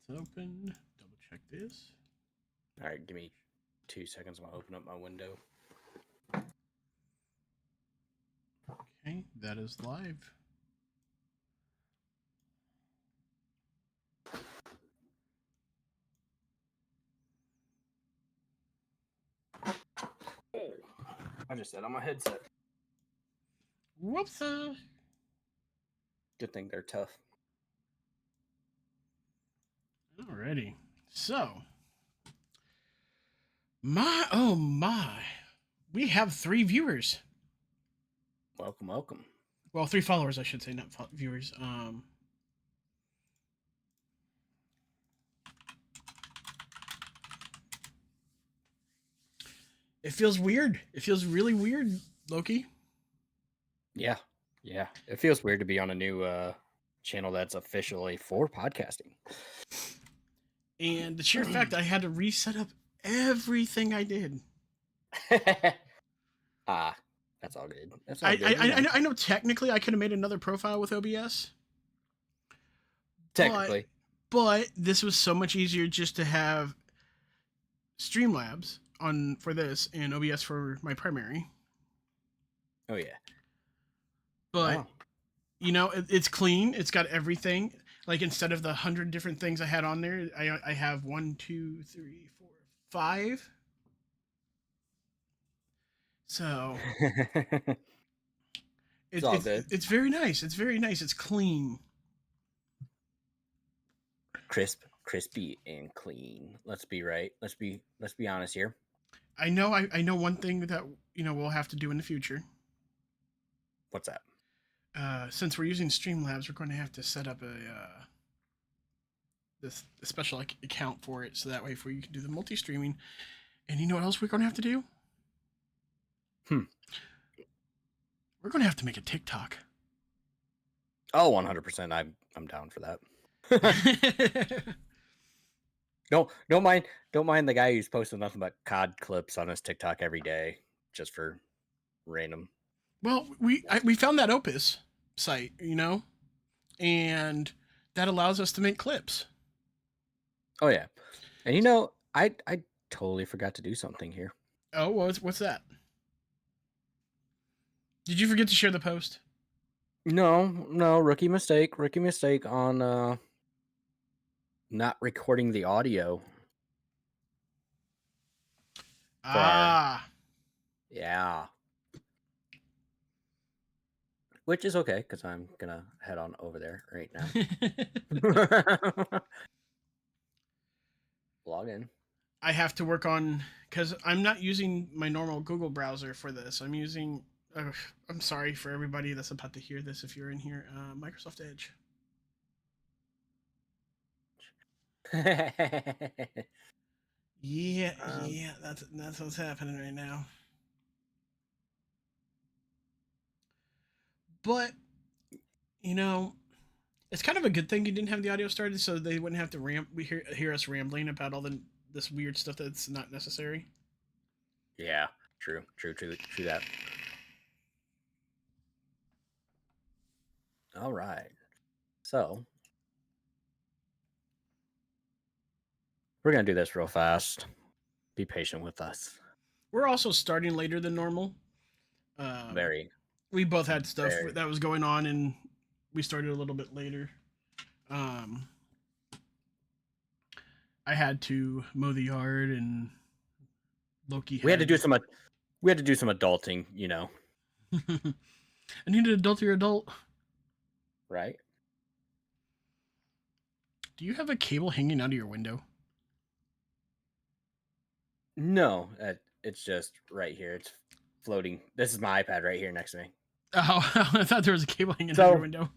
It's open. Double check this. All right, give me 2 seconds while I open up my window. Okay, that is live. Oh, I just said on my headset. Whoops. Good thing they're tough. Alrighty. So, my. We have 3 viewers. Welcome, welcome. Well, 3 followers, I should say, not viewers. It feels weird. It feels really weird, Loki. Yeah. It feels weird to be on a new channel that's officially for podcasting. And the sheer fact I had to reset up everything I did. That's all good. That's all good. I know technically I could have made another profile with OBS. Technically. But this was so much easier just to have Streamlabs on for this and OBS for my primary. Oh yeah. But wow. You know, it's clean. It's got everything. Like instead of the 100 different things I had on there, I have 1, 2, 3, 4, 5. So it's all good. It's very nice. It's very nice. It's clean. Crispy and clean. Let's be honest here. I know one thing that we'll have to do in the future. What's that? Since we're using Streamlabs, we're going to have to set up a special account for it, so that way we can do the multi-streaming. And you know what else we're going to have to do? We're going to have to make a TikTok. Oh, 100%. I'm down for that. Don't mind the guy who's posting nothing but COD clips on his TikTok every day just for random. Well, we found that Opus site, and that allows us to make clips. Oh yeah, and I totally forgot to do something here. Oh, what's that? Did you forget to share the post? No, rookie mistake on not recording the audio. Yeah. Which is okay, because I'm gonna head on over there right now. Log in. I have to work on, because I'm not using my normal Google browser for this. I'm using, I'm sorry for everybody that's about to hear this if you're in here, Microsoft Edge. Yeah, that's what's happening right now. But, it's kind of a good thing you didn't have the audio started, so they wouldn't have to hear us rambling about all this weird stuff that's not necessary. Yeah, true that. All right. So, we're going to do this real fast. Be patient with us. We're also starting later than normal. Very. We both had stuff that was going on, and we started a little bit later. I had to mow the yard, and Loki. We had to do some adulting, I need an adult. Right. Do you have a cable hanging out of your window? No, it's just right here. It's floating. This is my iPad right here next to me. Oh, I thought there was a cable hanging out of your window.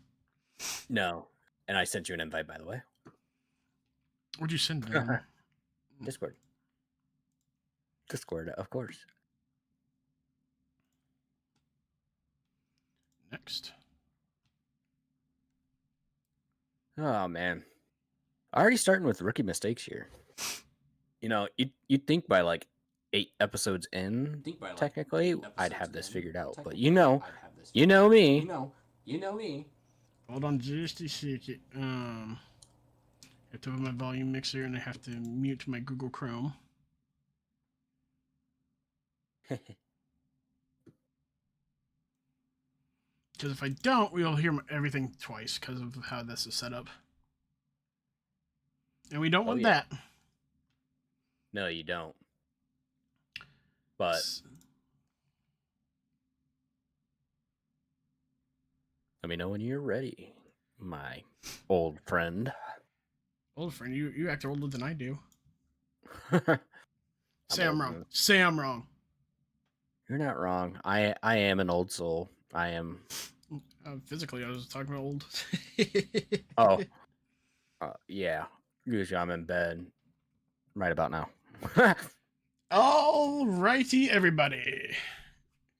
No, and I sent you an invite, by the way. Where'd you send it? Discord, of course. Next. Oh man, already starting with rookie mistakes here. You'd think by like 8 episodes in, technically, I'd have this figured out. But you know me. Hold on just a second. have to open my volume mixer and I have to mute my Google Chrome. Because if I don't, we'll hear everything twice because of how this is set up. And we don't want that. No, you don't. But let me know when you're ready, my old friend. Old friend, you act older than I do. Say I'm wrong. Say I'm wrong. You're not wrong. I am an old soul. I am. Physically, I was talking about old. Oh. Yeah. Usually I'm in bed right about now. All righty, everybody.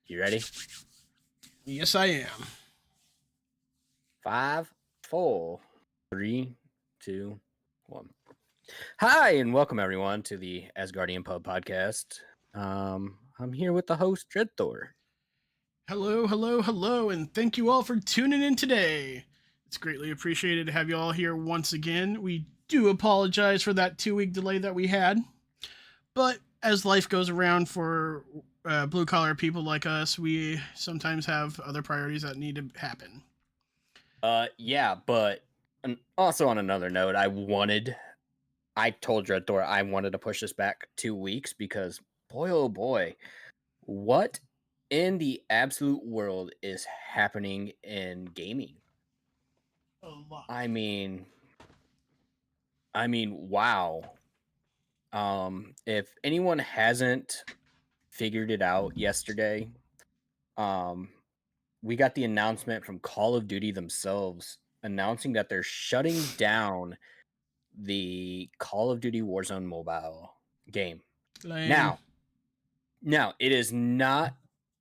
You ready? Yes, I am. 5, 4, 3, 2, 1. Hi, and welcome everyone to the Asgardian Pub Podcast. I'm here with the host, Dreadthor. Hello, hello, hello, and thank you all for tuning in today. It's greatly appreciated to have you all here once again. We do apologize for that 2-week delay that we had, but as life goes around for blue-collar people like us, we sometimes have other priorities that need to happen. Yeah, but also on another note, I told Dreadthor I wanted to push this back 2 weeks because, boy, oh boy, what in the absolute world is happening in gaming? A lot. I mean, wow. If anyone hasn't figured it out yesterday, we got the announcement from Call of Duty themselves announcing that they're shutting down the Call of Duty Warzone mobile game. Lame. Now, it is not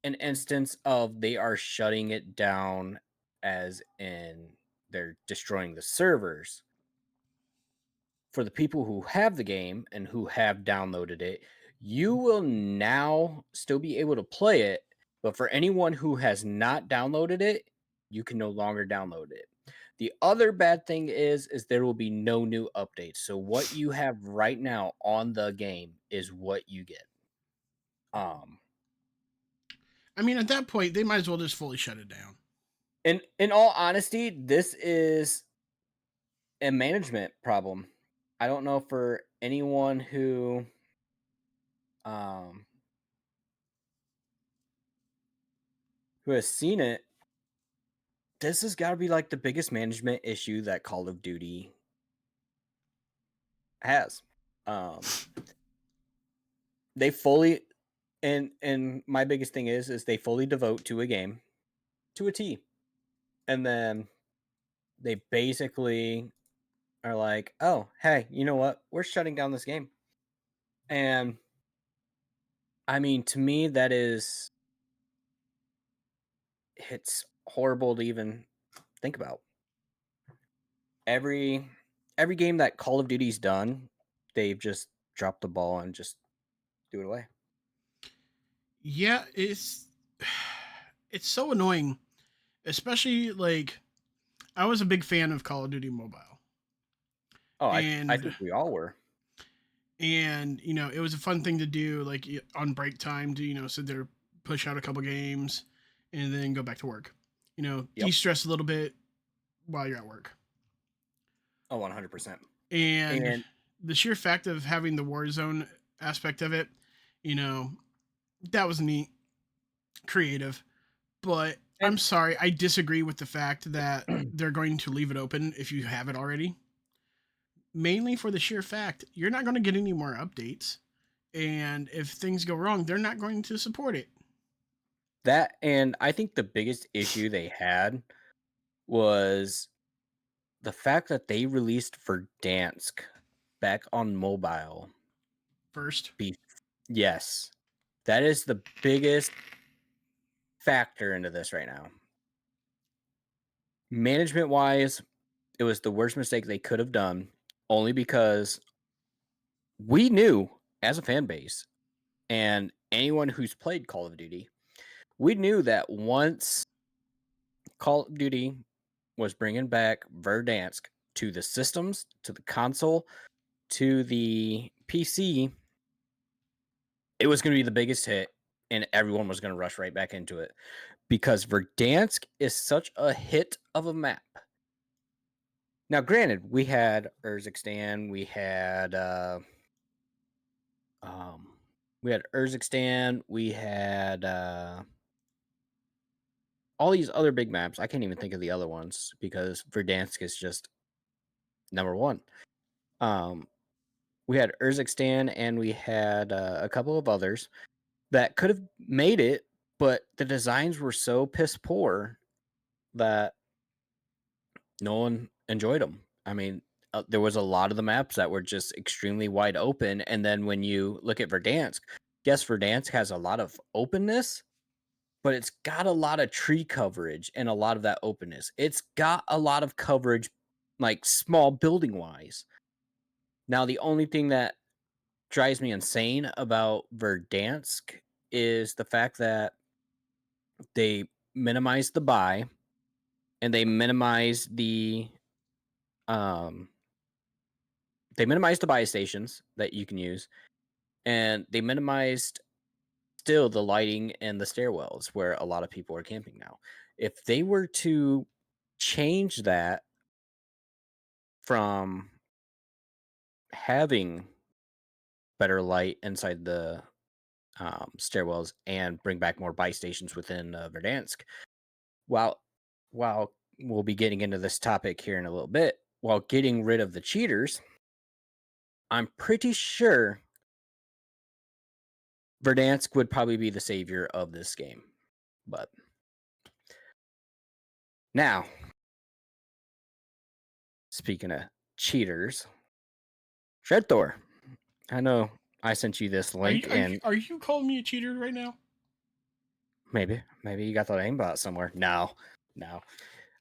an instance of they are shutting it down as in they're destroying the servers. For the people who have the game and who have downloaded it, you will now still be able to play it, but for anyone who has not downloaded it, you can no longer download it. The other bad thing is there will be no new updates. So what you have right now on the game is what you get. I mean, at that point, they might as well just fully shut it down. In all honesty, this is a management problem. I don't know for anyone who has seen it. This has got to be like the biggest management issue that Call of Duty has. They fully and my biggest thing is they fully devote to a game to a T. And then they basically are like, "Oh, hey, you know what? We're shutting down this game." And I mean, to me it's horrible to even think about. Every game that Call of Duty's done, they've just dropped the ball and just do it away. Yeah, it's so annoying, especially like I was a big fan of Call of Duty Mobile. Oh, I think we all were. And it was a fun thing to do, like on break time, to sit there, push out a couple games, and then go back to work. De-stress a little bit while you're at work. Oh, 100%. And the sheer fact of having the Warzone aspect of it, that was neat, creative. But I'm sorry, I disagree with the fact that they're going to leave it open if you have it already. Mainly for the sheer fact you're not going to get any more updates, and if things go wrong, they're not going to support it. That, and I think the biggest issue they had was the fact that they released Verdansk back on mobile First. Yes. That is the biggest factor into this right now. Management wise, it was the worst mistake they could have done, only because we knew as a fan base and anyone who's played Call of Duty, we knew that once Call of Duty was bringing back Verdansk to the systems, to the console, to the PC, it was going to be the biggest hit, and everyone was going to rush right back into it because Verdansk is such a hit of a map. Now, granted, we had Urzikstan, Urzikstan, we had all these other big maps. I can't even think of the other ones because Verdansk is just number one. We had Urzikstan and we had a couple of others that could have made it, but the designs were so piss poor that no one enjoyed them. I mean, there was a lot of the maps that were just extremely wide open, and then when you look at Verdansk, yes, Verdansk has a lot of openness, but it's got a lot of tree coverage and a lot of that openness. It's got a lot of coverage, like small building wise. Now, the only thing that drives me insane about Verdansk is the fact that they minimize the buy and um they minimized the buy stations that you can use, and they minimized still the lighting and the stairwells where a lot of people are camping now. If they were to change that from having better light inside the stairwells and bring back more buy stations within Verdansk, while while we'll be getting into this topic here in a little bit, while getting rid of the cheaters, I'm pretty sure Verdansk would probably be the savior of this game. But now, speaking of cheaters, Shredthor, I know I sent you this Are you link, are you, and are you calling me a cheater right now? maybe you got that aimbot somewhere. No.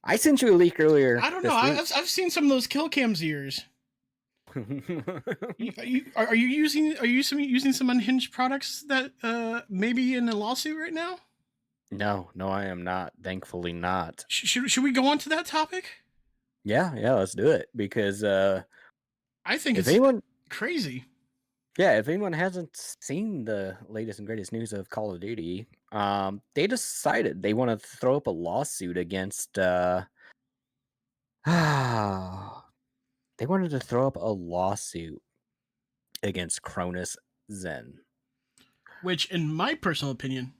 I sent you a leak earlier I don't know. this week. I've seen some of those kill cams ears. Are you using some unhinged products that maybe in a lawsuit right now? No, I am not. Thankfully not. Should we go on to that topic? Yeah, let's do it because I think if it's anyone crazy. if anyone hasn't seen the latest and greatest news of Call of Duty, they decided they want to throw up a lawsuit against they wanted to throw up a lawsuit against Chronus Zen. Which, in my personal opinion,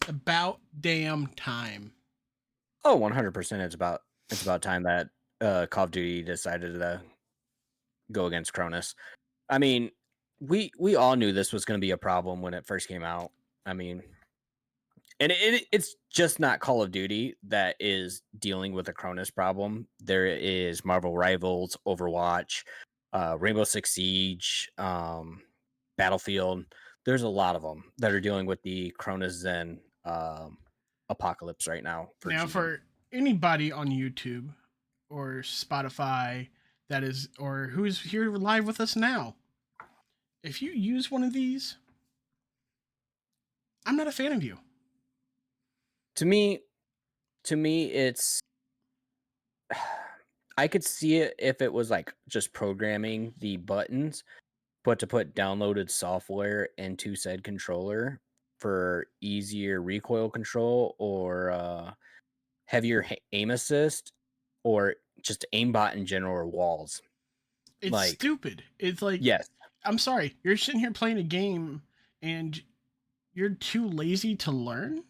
about damn time. Oh, 100%. It's about time that Call of Duty decided to go against Cronus. I mean, we all knew this was going to be a problem when it first came out. I mean, and it's just not Call of Duty that is dealing with a Cronus problem. There is Marvel Rivals, Overwatch, Rainbow Six Siege, Battlefield. There's a lot of them that are dealing with the Cronus Zen apocalypse right now for Now, cheating. for anybody on YouTube or Spotify that is, or who's here live with us now, if you use one of these, I'm not a fan of you. To me, it's I could see it if it was like just programming the buttons, but to put downloaded software into said controller for easier recoil control or heavier aim assist or just aimbot in general or walls. It's Like, stupid. It's like, yes. I'm sorry, you're sitting here playing a game and you're too lazy to learn?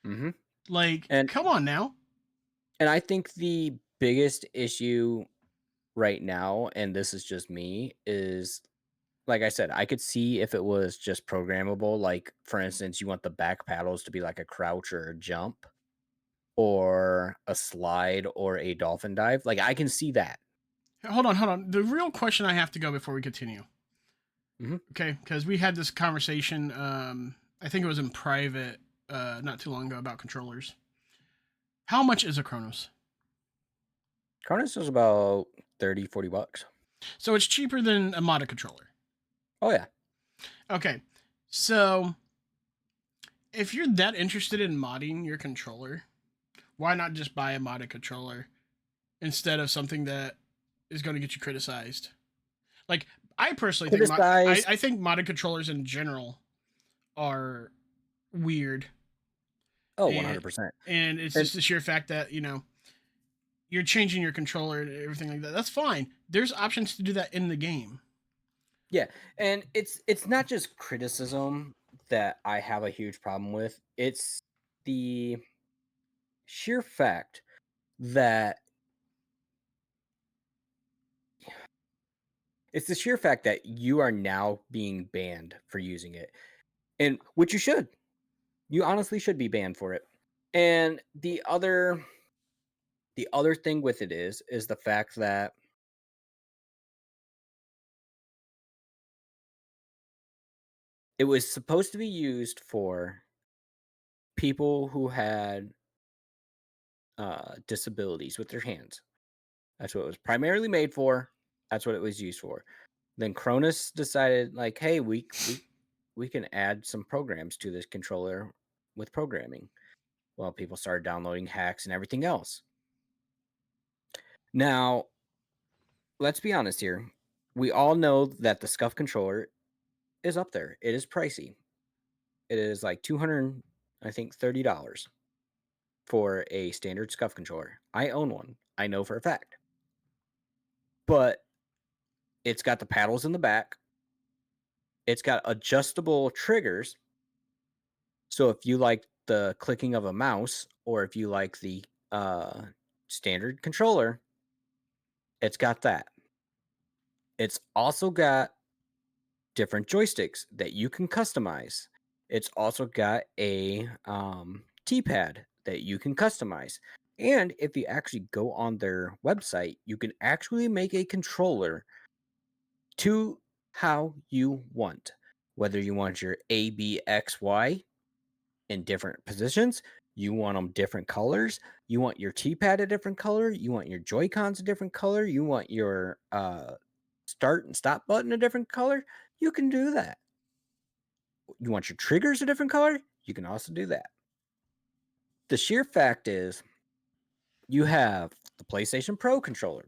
Mm-hmm. Like, And come on now. I think the biggest issue right now, and this is just me, is like I said, I could see if it was just programmable. Like, for instance, you want the back paddles to be like a crouch or a jump or a slide or a dolphin dive. Like, I can see that. Hold on. The real question I have to go before we continue. Mm-hmm. Okay, because we had this conversation, I think it was in private not too long ago about controllers. How much is a Chronos? Cronus is about 30-40 bucks. So it's cheaper than a modded controller. Oh, yeah. Okay, so if you're that interested in modding your controller, Why not just buy a modded controller instead of something that is going to get you criticized? Like, I personally think Criticized. I think modded controllers in general are weird, Oh, and 100%. and it's And just the sheer fact that you're changing your controller and everything like that. That's fine. There's options to do that in the game. yeah, and it's not just criticism that I have a huge problem with. It's the sheer fact that you are now being banned for using it. And which you should. You honestly should be banned for it. And the other thing with it is the fact that it was supposed to be used for people who had disabilities with their hands. That's what it was primarily made for. That's what it was used for. Then Cronus decided, like, hey, we can add some programs to this controller with programming. Well, people started downloading hacks and everything else. Now, let's be honest here. We all know that the Scuff controller is up there. It is pricey. It is like $200, I think $30 for a standard Scuff controller. I own one. I know for a fact. But it's got the paddles in the back. It's got adjustable triggers. So if you like the clicking of a mouse, or if you like the standard controller, it's got that. It's also got different joysticks that you can customize. It's also got a T-pad that you can customize. And if you actually go on their website, you can actually make a controller to how you want. Whether you want your A, B, X, Y in different positions, you want them different colors, you want your T-pad a different color, you want your Joy-Cons a different color, you want your start and stop button a different color, you can do that. You want your triggers a different color, you can also do that. The sheer fact is, you have the PlayStation Pro controller,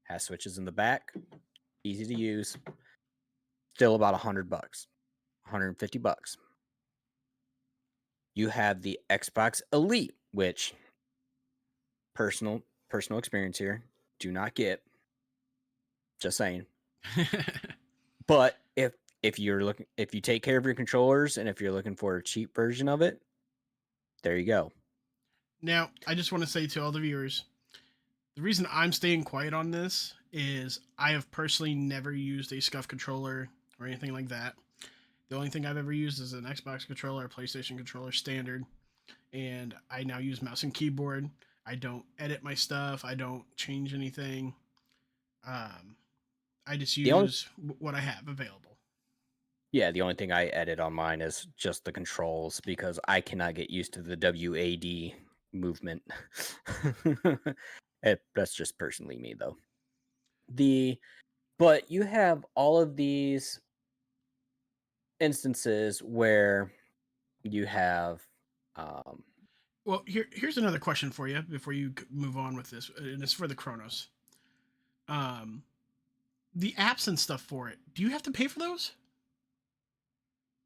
has switches in the back, easy to use, still about $100, $150. You have the Xbox Elite, which personal experience here, do not get. Just saying. But if you take care of your controllers and if you're looking for a cheap version of it, there you go. Now, I just want to say to all the viewers, the reason I'm staying quiet on this is I have personally never used a Scuff controller or anything like that. The only thing I've ever used is an Xbox controller, a PlayStation controller standard, and I now use mouse and keyboard. I don't edit my stuff. I don't change anything. Um, I just The only use what I have available. the only thing I edit on mine is just the controls because I cannot get used to the WAD movement. That's just personally me though. But you have all of these instances where you have um, Well, here's another question for you before you move on with this, and it's for the Chronos. Um, the apps and stuff for it. Do you have to pay for those?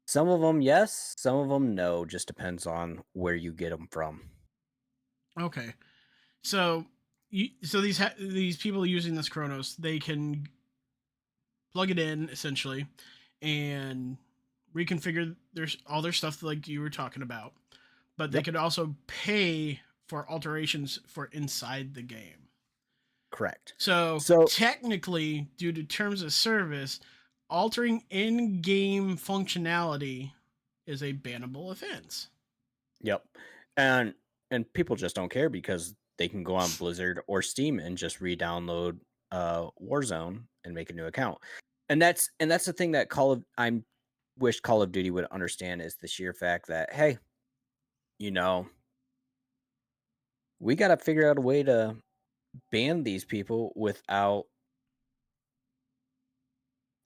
some of them yes, some of them no. Just depends on where you get them from. Okay, so these people using this Chronos, they can plug it in essentially, and reconfigure all their stuff like you were talking about. But they Yep, could also pay for alterations for inside the game. correct. So So technically, due to terms of service, altering in-game functionality is a bannable offense. yep, and people just don't care because they can go on Blizzard or Steam and just re-download Warzone and make a new account. And that's the thing that I wish Call of Duty would understand is the sheer fact that, hey, you know, we got to figure out a way to ban these people without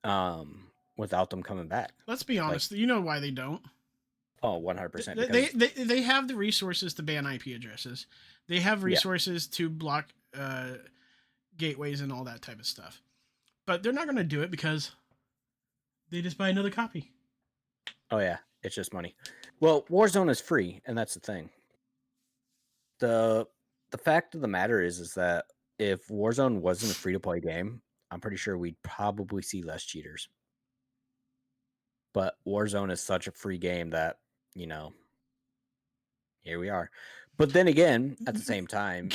them coming back. Let's be Like, honest, you know why they don't. Oh, 100%. They have the resources to ban IP addresses. They have Yeah. resources to block gateways and all that type of stuff. But they're not going to do it because they just buy another copy. Oh yeah, it's just money. Well, Warzone is free, and that's the thing. The fact of the matter is that if Warzone wasn't a free to play game, I'm pretty sure we'd probably see less cheaters. But Warzone is such a free game that, you know, here we are. But then again, at the same time,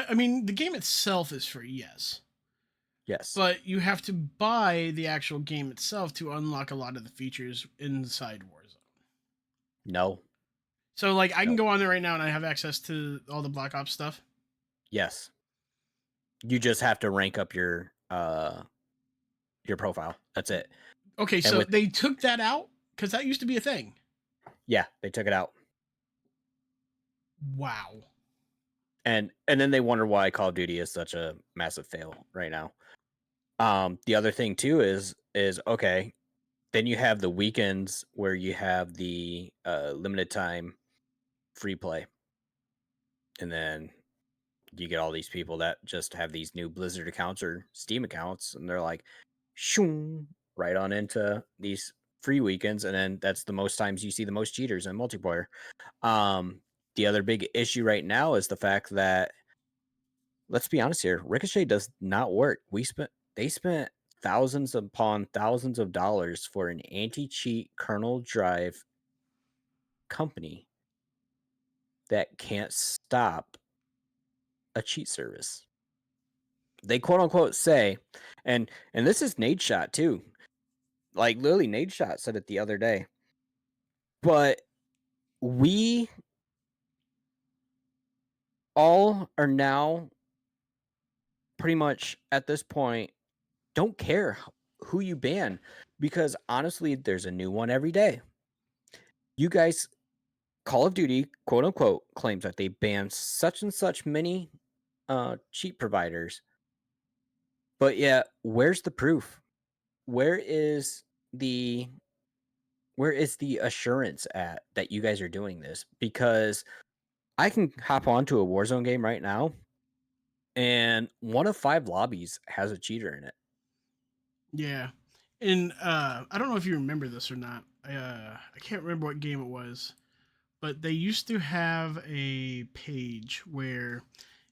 I mean, the game itself is free, yes. yes. But you have to buy the actual game itself to unlock a lot of the features inside Warzone. No. So, like, I can No. go on there right now and I have access to all the Black Ops stuff. Yes. You just have to rank up your profile. That's it. Okay, so they took that out because that used to be a thing. Yeah, they took it out. Wow. And then they wonder why Call of Duty is such a massive fail right now. The other thing too is okay, then you have the weekends where you have the limited time free play, and then you get all these people that just have these new Blizzard accounts or Steam accounts, and they're like, shoom, right on into these free weekends, and then that's the most times you see the most cheaters in multiplayer. The other big issue right now is the fact that, let's be honest here, Ricochet does not work. They spent thousands upon thousands of dollars for an anti-cheat kernel drive company that can't stop a cheat service. They quote unquote say, and this is Nade Shot too. Like literally Nade Shot said it the other day. But we all are now pretty much at this point don't care who you ban, because honestly there's a new one every day. You guys, Call of Duty, quote unquote, claims that they banned such and such many cheat providers. But yeah, where's the proof? Where is the assurance at that you guys are doing this? Because I can hop onto a Warzone game right now, and 1 of 5 lobbies has a cheater in it. Yeah. And I don't know if you remember this or not. I can't remember what game it was, but they used to have a page where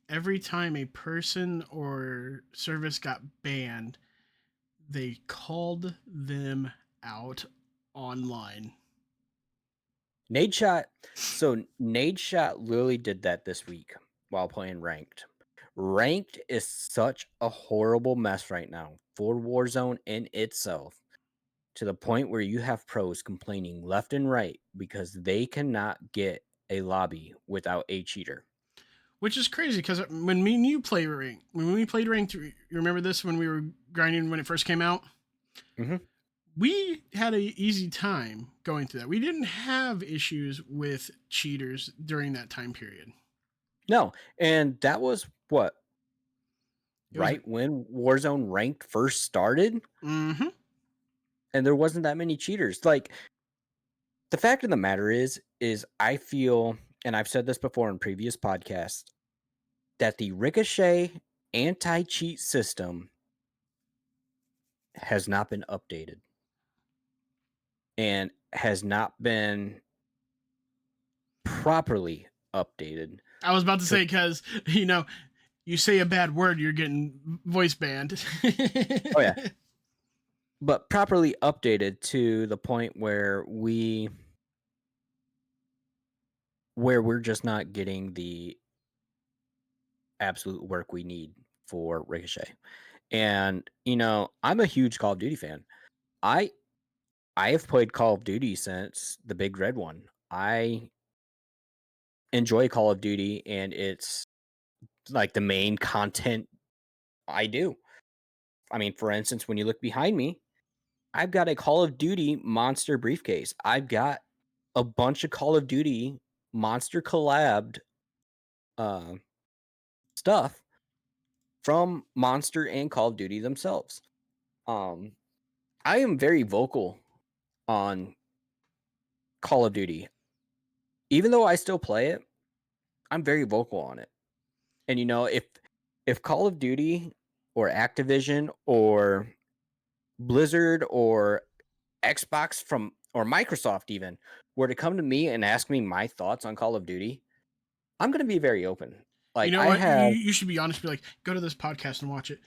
every time a person or service got banned, they called them out online. Nade Shot literally did that this week while playing Ranked. Ranked is such a horrible mess right now for Warzone in itself, to the point where you have pros complaining left and right because they cannot get a lobby without a cheater. Which is crazy because when me and you play Ranked, when we played Ranked, you remember this when we were grinding when it first came out? Mm-hmm. We had an easy time going through that. We didn't have issues with cheaters during that time period. No, and that was what? It was, Right when Warzone Ranked first started? mm-hmm. And there wasn't that many cheaters. Like, the fact of the matter is I feel, and I've said this before in previous podcasts, that the Ricochet anti-cheat system has not been updated and has not been properly updated. I was about to say because you say a bad word, you're getting voice banned. Oh yeah, but properly updated to the point where we're just not getting the absolute work we need for Ricochet. And I'm a huge Call of Duty fan. I have played Call of Duty since the big red one. I enjoy Call of Duty, and it's like the main content I do. I mean, for instance, when you look behind me, I've got a Call of Duty monster briefcase. I've got a bunch of Call of Duty monster collabed uh, stuff from Monster and Call of Duty themselves. I am very vocal on Call of Duty. Even though I still play it, I'm very vocal on it. And if Call of Duty or Activision or Blizzard or Xbox or Microsoft even were to come to me and ask me my thoughts on Call of Duty, I'm going to be very open. You Like know I what? have You should be honest. Be like, go to this podcast and watch it.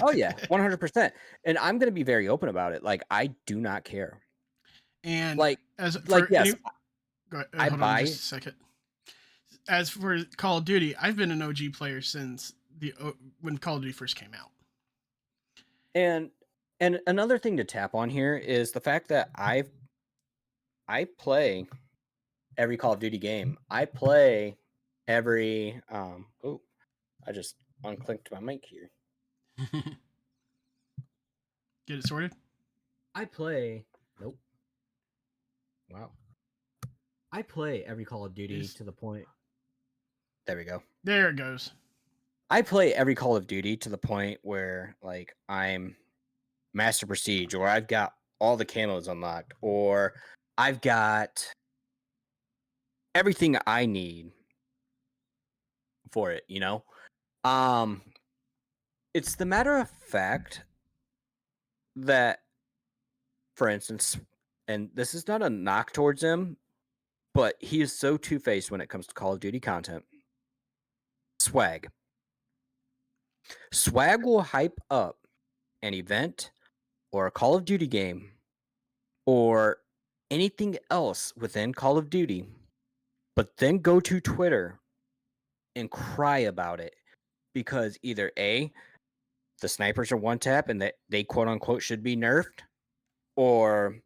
Oh yeah, 100%. And I'm going to be very open about it. Like I do not care. And Like as like for yes, any, go ahead, I hold on buy just a second. As for Call of Duty, I've been an OG player since when Call of Duty first came out. and another thing to tap on here is the fact that I play every Call of Duty game. I play every I just unclicked my mic here. Get it sorted? I play nope. Wow. I play every Call of Duty to the point. There we go. There it goes. I play every Call of Duty to the point where like I'm Master Prestige, or I've got all the camos unlocked, or I've got everything I need for it, It's the matter of fact that, for instance, and this is not a knock towards him, but he is so two-faced when it comes to Call of Duty content. Swag. Swag will hype up an event or a Call of Duty game or anything else within Call of Duty, but then go to Twitter and cry about it because either A, the snipers are one tap and that they quote unquote should be nerfed, or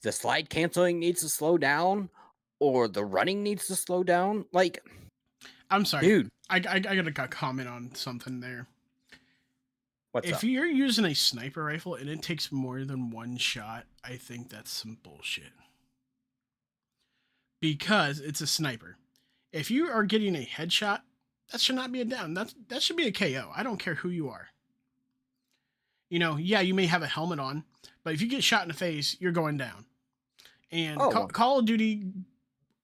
the slide canceling needs to slow down, or the running needs to slow down. Like, I'm sorry, dude, I gotta comment on something there. what's If up? you're using a sniper rifle and it takes more than one shot, I think that's some bullshit. Because it's a sniper. If you are getting a headshot, that should not be a down. That should be a KO. I don't care who you are. Yeah, you may have a helmet on, but if you get shot in the face, you're going down. And Call of Duty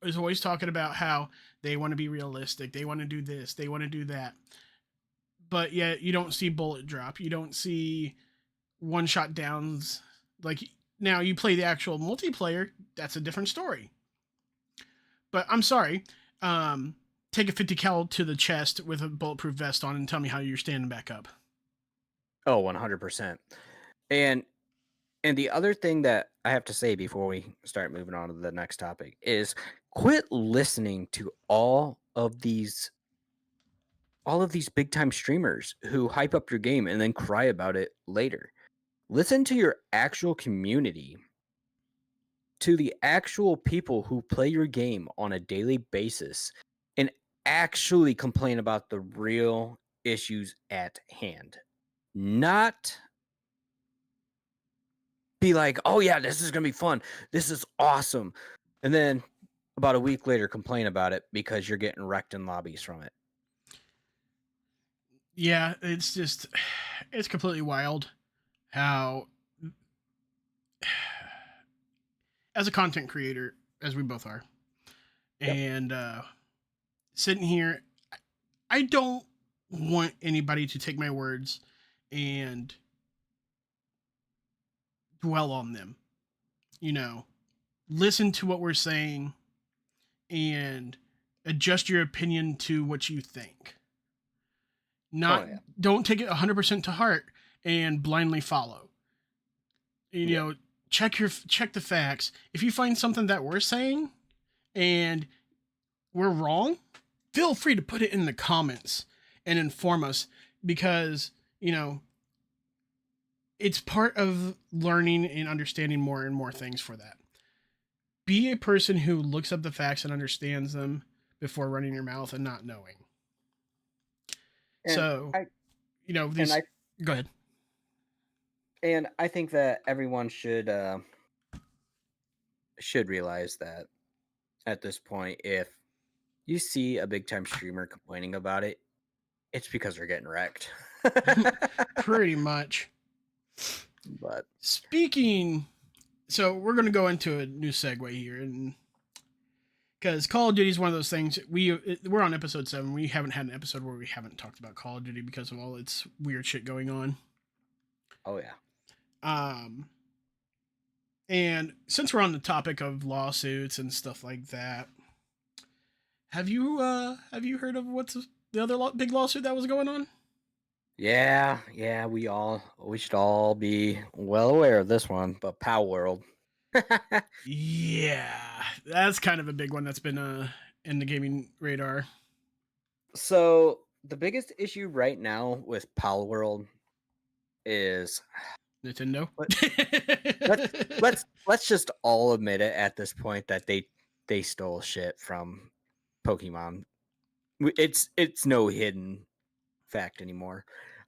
is always talking about how they want to be realistic. They want to do this. They want to do that. But yet you don't see bullet drop. You don't see one shot downs. Like now you play the actual multiplayer. That's a different story. But I'm sorry. Take a 50 cal to the chest with a bulletproof vest on and tell me how you're standing back up. Oh, 100%. And the other thing that I have to say before we start moving on to the next topic is quit listening to all of these big time streamers who hype up your game and then cry about it later. Listen to your actual community, to the actual people who play your game on a daily basis, and actually complain about the real issues at hand. Not be like, oh yeah, this is going to be fun. This is awesome. And then about a week later complain about it because you're getting wrecked in lobbies from it. Yeah, it's completely wild how, as a content creator, as we both are, Yep. and sitting here, I don't want anybody to take my words and dwell on them. Listen to what we're saying and adjust your opinion to what you think. Don't take it 100% to heart and blindly follow. Check the facts. If you find something that we're saying and we're wrong, feel free to put it in the comments and inform us, because it's part of learning and understanding more and more things for that. Be a person who looks up the facts and understands them before running your mouth and not knowing. Go ahead. And I think that everyone should realize that at this point, if you see a big time streamer complaining about it, it's because they're getting wrecked. Pretty much. But Speaking So we're going to go into a new segue here, and because Call of Duty is one of those things we're on episode 7. We haven't had an episode where we haven't talked about Call of Duty because of all its weird shit going on. Oh yeah. Um, and since we're on the topic of lawsuits and stuff like that, have you heard of what's the other big lawsuit that was going on? Yeah, we should all be well aware of this one, but Palworld. Yeah, that's kind of a big one that's been in the gaming radar. So the biggest issue right now with Palworld is Nintendo. let's let's just all admit it at this point that they stole shit from Pokemon. It's no hidden fact anymore.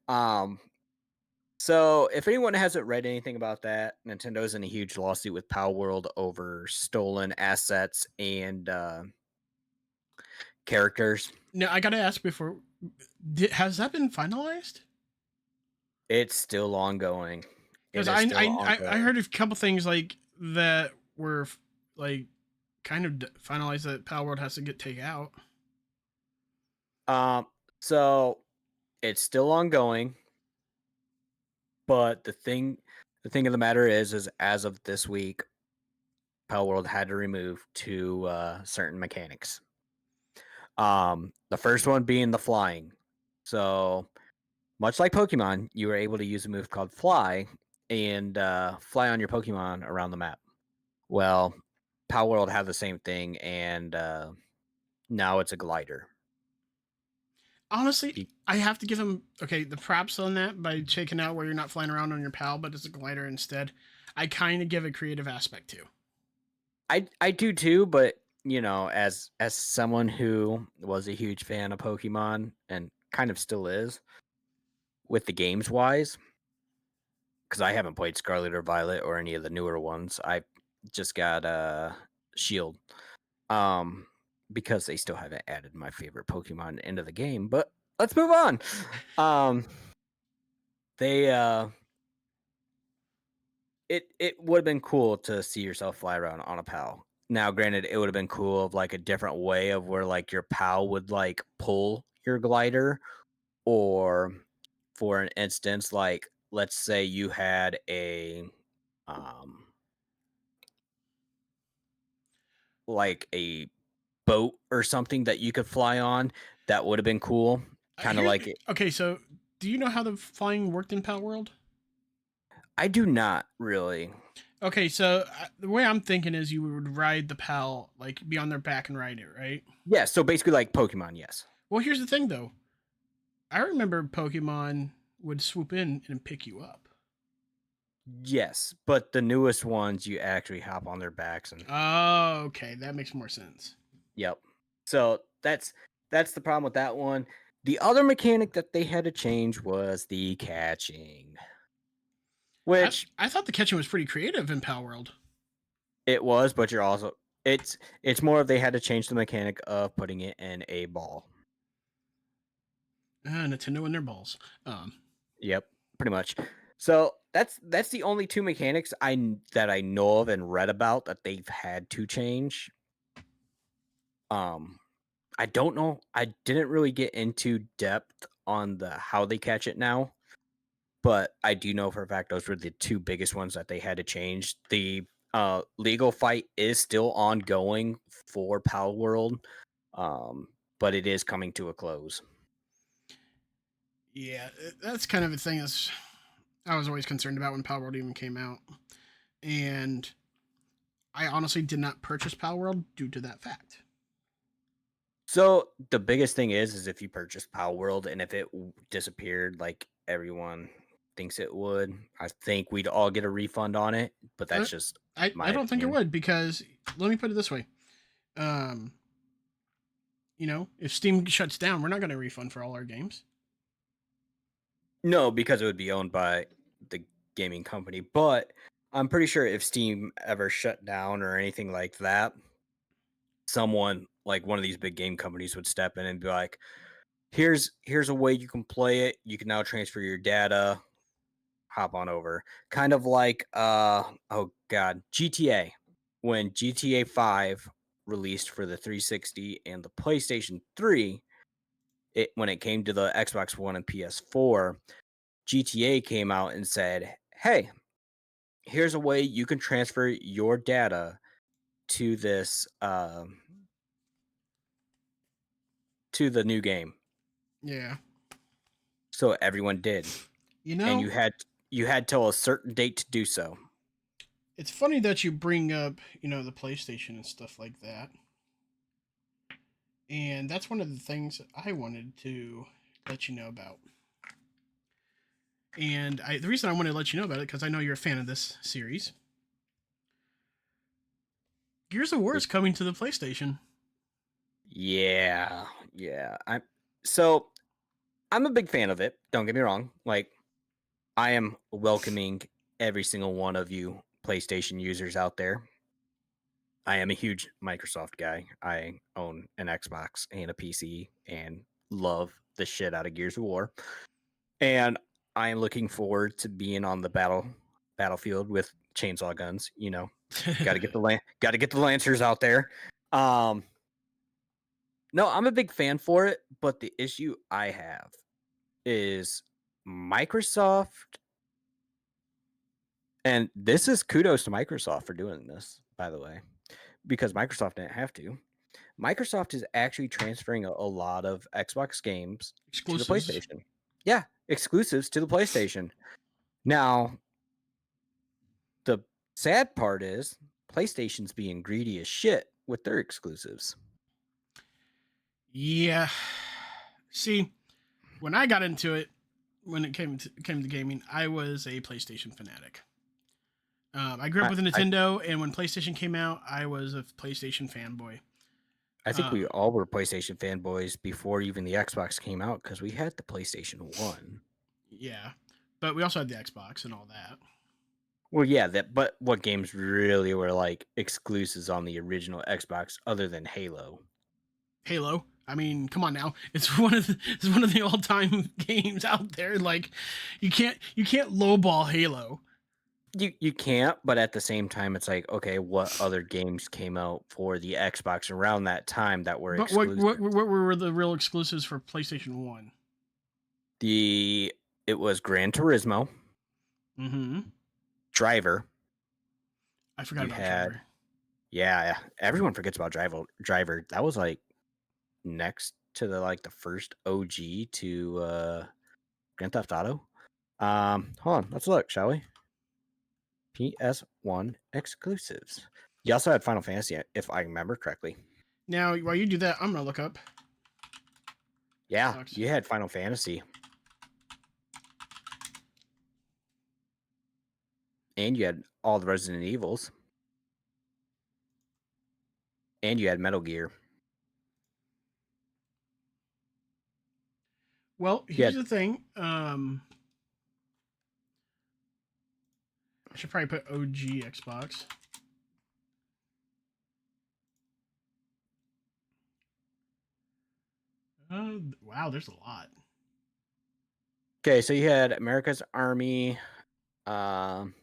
Um so if anyone hasn't read anything about that, Nintendo's in a huge lawsuit with Palworld over stolen assets and characters. Now I gotta ask before, has that been finalized? It's still ongoing. Because It is still I ongoing. heard a couple things like that were like kind of finalized that Power World has to get taken out. Um, so it's still ongoing, but the thing of the matter is as of this week, Palworld had to remove two certain mechanics. The first one being the flying. So much like Pokemon, you were able to use a move called Fly and fly on your Pokemon around the map. Well, Palworld had the same thing, and now it's a glider. Honestly, I have to give him the props on that by taking out where you're not flying around on your pal, but it's a glider instead. I kind of give a creative aspect too. I do too, but as someone who was a huge fan of Pokemon and kind of still is with the games wise, because I haven't played Scarlet or Violet or any of the newer ones. I just got Shield. Um because they still haven't added my favorite Pokemon into the game, but let's move on. Um they it would have been cool to see yourself fly around on a PAL. Now, granted, it would have been cool of like a different way of where like your PAL would like pull your glider, or for an instance, like let's say you had a um like a boat or something that you could fly on. That would have been cool. Kind of Here, like it. okay. So, do you know how the flying worked in Power World? I do not really. Okay, so the way I'm thinking is you would ride the pal, like be on their back and ride it, right? Yeah, so basically like Pokemon, yes. Well, here's the thing though. I remember Pokemon would swoop in and pick you up. Yes, but the newest ones you actually hop on their backs and Oh, okay, that makes more sense. yep. So that's the problem with that one. The other mechanic that they had to change was the catching, which I thought the catching was pretty creative in Pal World. it was, but you're also it's more of they had to change the mechanic of putting it in a ball. Nintendo and their balls. Yep, pretty much. So that's the only two mechanics that I know of and read about that they've had to change. Um, I don't know. I didn't really get into depth on the how they catch it now, but I do know for a fact those were the two biggest ones that they had to change. The legal fight is still ongoing for Pal World, but it is coming to a close. Yeah, that's kind of a thing that's I was always concerned about when Pal World even came out, and I honestly did not purchase Pal World due to that fact. So the biggest thing is if you purchase Pal World and if it disappeared like everyone thinks it would, I think we'd all get a refund on it. But Uh, that's just my I don't think it opinion. would because let me put it this way. Um, if Steam shuts down, we're not going to refund for all our games. No, because it would be owned by the gaming company. But I'm pretty sure if Steam ever shut down or anything like that, someone like one of these big game companies would step in and be like, here's a way you can play it. You can now transfer your data. hop on over. Kind of like GTA. When GTA 5 released for the 360 and the PlayStation 3, when it came to the Xbox One and PS4, GTA came out and said, "Hey, here's a way you can transfer your data to this to the new game." Yeah. So everyone did, You and know, you had till a certain date to do so. it's funny that you bring up, the PlayStation and stuff like that. And that's one of the things I wanted to let you know about. And the reason I wanted to let you know about it because I know you're a fan of this series. Gears of War is coming to the PlayStation. Yeah, yeah. I'm a big fan of it. Don't get me wrong. Like, I am welcoming every single one of you PlayStation users out there. I am a huge Microsoft guy. I own an Xbox and a PC and love the shit out of Gears of War. And I am looking forward to being on the battlefield with chainsaw guns. Got to get the Lancers out there. No, I'm a big fan for it, but the issue I have is Microsoft, and this is kudos to Microsoft for doing this, by the way, because Microsoft didn't have to. Microsoft is actually transferring a lot of Xbox games to the Exclusives. PlayStation. Yeah, exclusives to the PlayStation. Now, the sad part is PlayStation's being greedy as shit with their exclusives. Yeah. See, when I got into it, when it came to gaming, I was a PlayStation fanatic. I grew up I, with a I, Nintendo, and when PlayStation came out, I was a PlayStation fanboy. I think we Um, all were PlayStation fanboys before even the Xbox came out because we had the PlayStation 1. yeah, but we also had the Xbox and all that. Well, yeah, but what games really were like exclusives on the original Xbox other than Halo? Halo. I mean, come on now. It's one of the all time games out there. Like, you can't lowball Halo. You can't, but at the same time, it's like, okay, what other games came out for the Xbox around that time that were But exclusive? what were the real exclusives for PlayStation One? It was Gran Turismo, Mm-hmm. Driver. I forgot You about had, Driver. yeah, everyone forgets about Driver. That was like next to the first OG to Grand Theft Auto. Hold on, let's look, shall we? PS1 exclusives. You also had Final Fantasy, if I remember correctly. Now, while you do that, I'm gonna look up. Yeah, Xbox. you had Final Fantasy. And you had all the Resident Evils. And you had Metal Gear. Well, You here's had, the thing. I should probably put OG Xbox. Wow, there's a lot. okay, so you had America's Army. Um,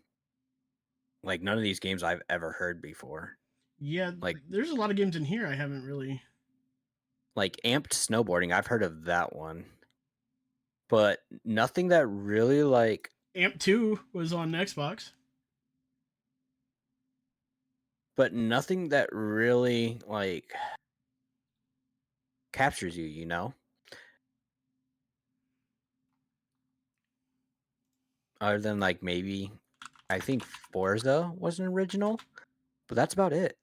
like none of these games I've ever heard before. Yeah, Like there's a lot of games in here I haven't really. Amped Snowboarding, I've heard of that one. But nothing that really Amp 2 was on Xbox. but nothing that really captures you, other than maybe I think Forza was an original, but that's about it.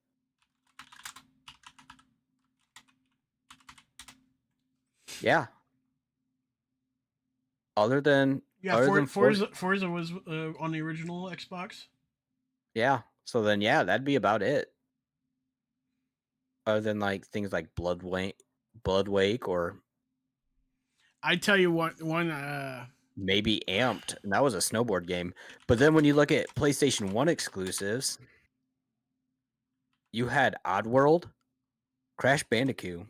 Yeah. Other than Yeah, other than Forza, Forza was on the original Xbox. yeah. So then yeah, that'd be about it. Other than things like Blood Wake, or I tell you what, one maybe Amped, and that was a snowboard game. But then when you look at PlayStation 1 exclusives, you had Oddworld, Crash Bandicoot,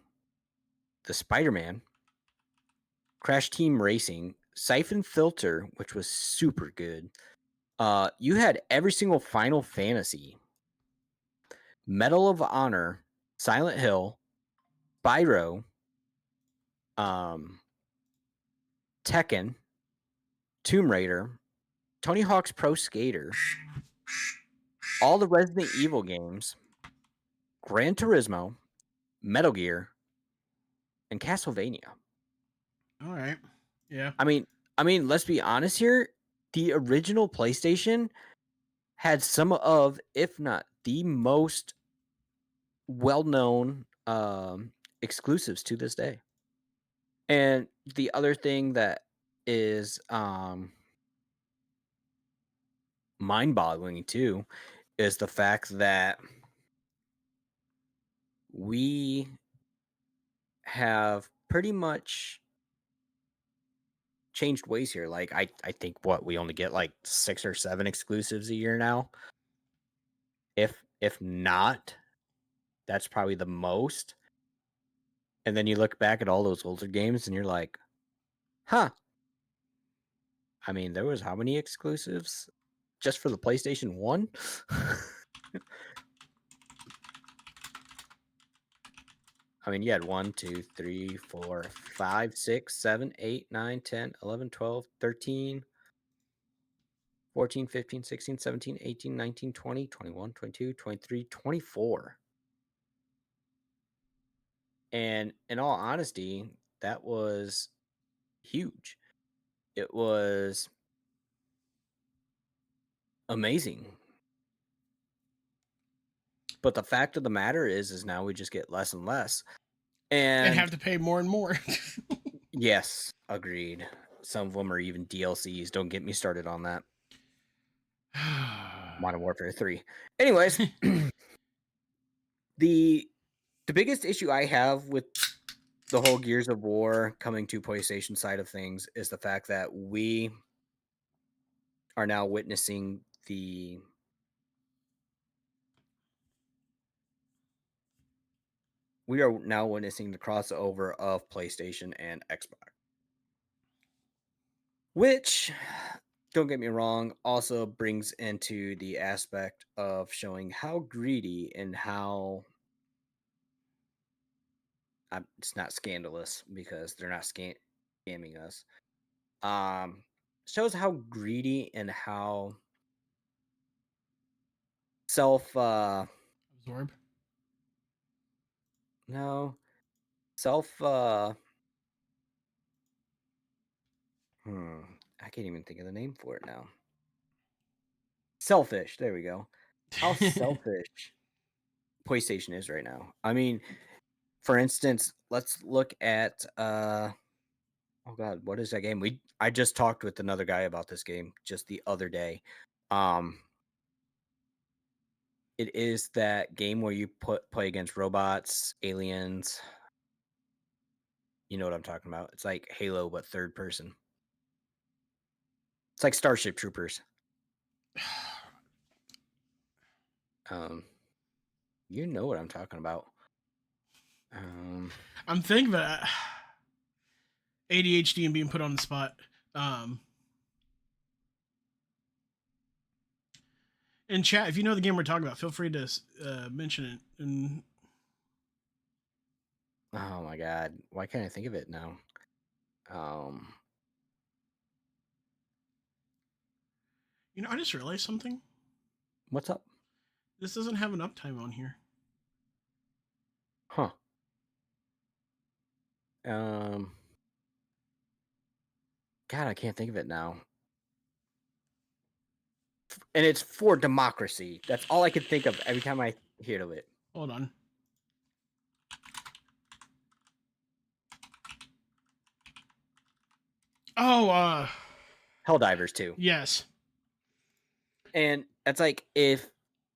the Spider-Man, Crash Team Racing, Siphon Filter, which was super good. You had every single Final Fantasy, Medal of Honor, Silent Hill, Spyro, Tekken, Tomb Raider, Tony Hawk's Pro Skater, all the Resident Evil games, Gran Turismo, Metal Gear, and Castlevania. All right. Yeah. I mean, let's be honest here. The original PlayStation had some of, if not the most well-known exclusives to this day. And the other thing that is mind-boggling too is the fact that we have pretty much changed ways here. Like I think we only get like 6 or 7 exclusives a year now. If not, that's probably the most. And then you look back at all those older games and you're like, huh. I mean, there was how many exclusives just for the PlayStation 1? I mean, you had 1, 2, 3, 4, 5, 6, 7, 8, 9, 10, 11, 12, 13, 14, 15, 16, 17, 18, 19, 20, 21, 22, 23, 24. And in all honesty, that was huge. It was amazing. But the fact of the matter is now we just get less and less. And have And to pay more and more. yes, agreed. Some of them are even DLCs. Don't get me started on that. Modern Warfare 3. Anyways, the biggest issue I have with the whole Gears of War coming to PlayStation side of things is the fact that we are now witnessing the crossover of PlayStation and Xbox. Which, don't get me wrong, also brings into the aspect of showing how greedy and how it's not scandalous because they're not scamming us. Shows how greedy and how Absorb. no self I can't even think of the name for it now. Selfish. There we go. How selfish PlayStation is right now. I mean, for instance, let's look at oh god, what is that game? I just talked with another guy about this game just the other day. It is that game where you play against robots, aliens. You know what I'm talking about. It's like Halo but third person. It's like Starship Troopers. You know what I'm talking about. I'm thinking that ADHD and being put on the spot. In chat, if you know the game we're talking about, feel free to mention it. And oh my god, why can't I think of it now? I just realized something. What's up? This doesn't have an uptime on here. Huh. God, I can't think of it now. And it's for democracy. That's all I can think of every time I hear of it. Hold on. Oh, Helldivers 2. Yes. And it's like if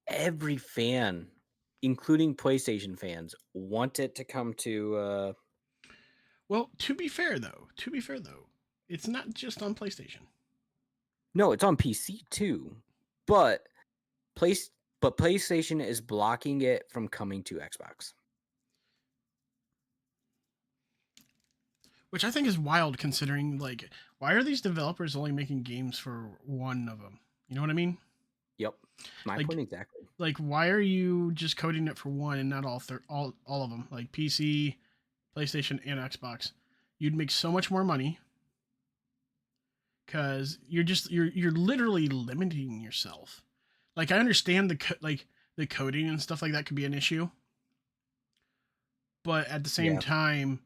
every fan, including PlayStation fans, wanted to come to Well, to be fair though, it's not just on PlayStation. no, it's on PC too. But PlayStation is blocking it from coming to Xbox. which I think is wild considering like why are these developers only making games for one of them? You know what I mean? Yep. My Like point exactly. like why are you just coding it for one and not all of them? Like PC, PlayStation, and Xbox. You'd make so much more money because you're literally limiting yourself. Like I understand like the coding and stuff like that could be an issue, but at the same Yeah. time,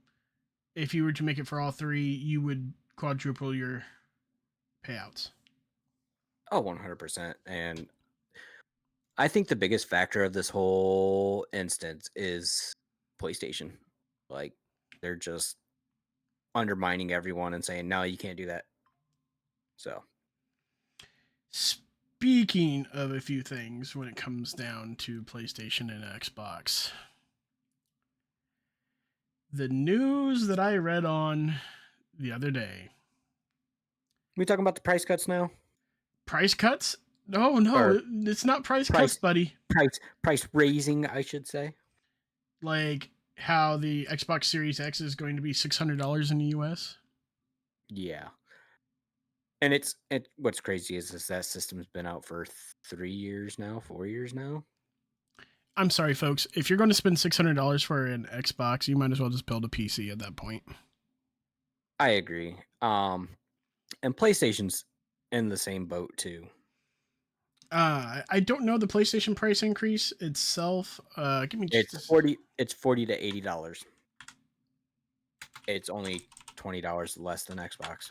if you were to make it for all three, you would quadruple your payouts. Oh, 100%. And I think the biggest factor of this whole instance is PlayStation. Like, they're just undermining everyone and saying, no, you can't do that. So, Speaking of a few things when it comes down to PlayStation and Xbox, the news that I read on the other day. we talking about the price cuts now? Price cuts? No, Or it's not price cuts, price buddy. price raising, I should say. Like how the Xbox Series X is going to be $600 in the US. Yeah. And what's crazy is that system's been out for 3 years now, 4 years now. I'm sorry, folks. If you're going to spend $600 for an Xbox, you might as well just build a PC at that point. I agree. And PlayStation's in the same boat too. I don't know the PlayStation price increase itself. Give me just It's $40 to $80. It's only $20 less than Xbox.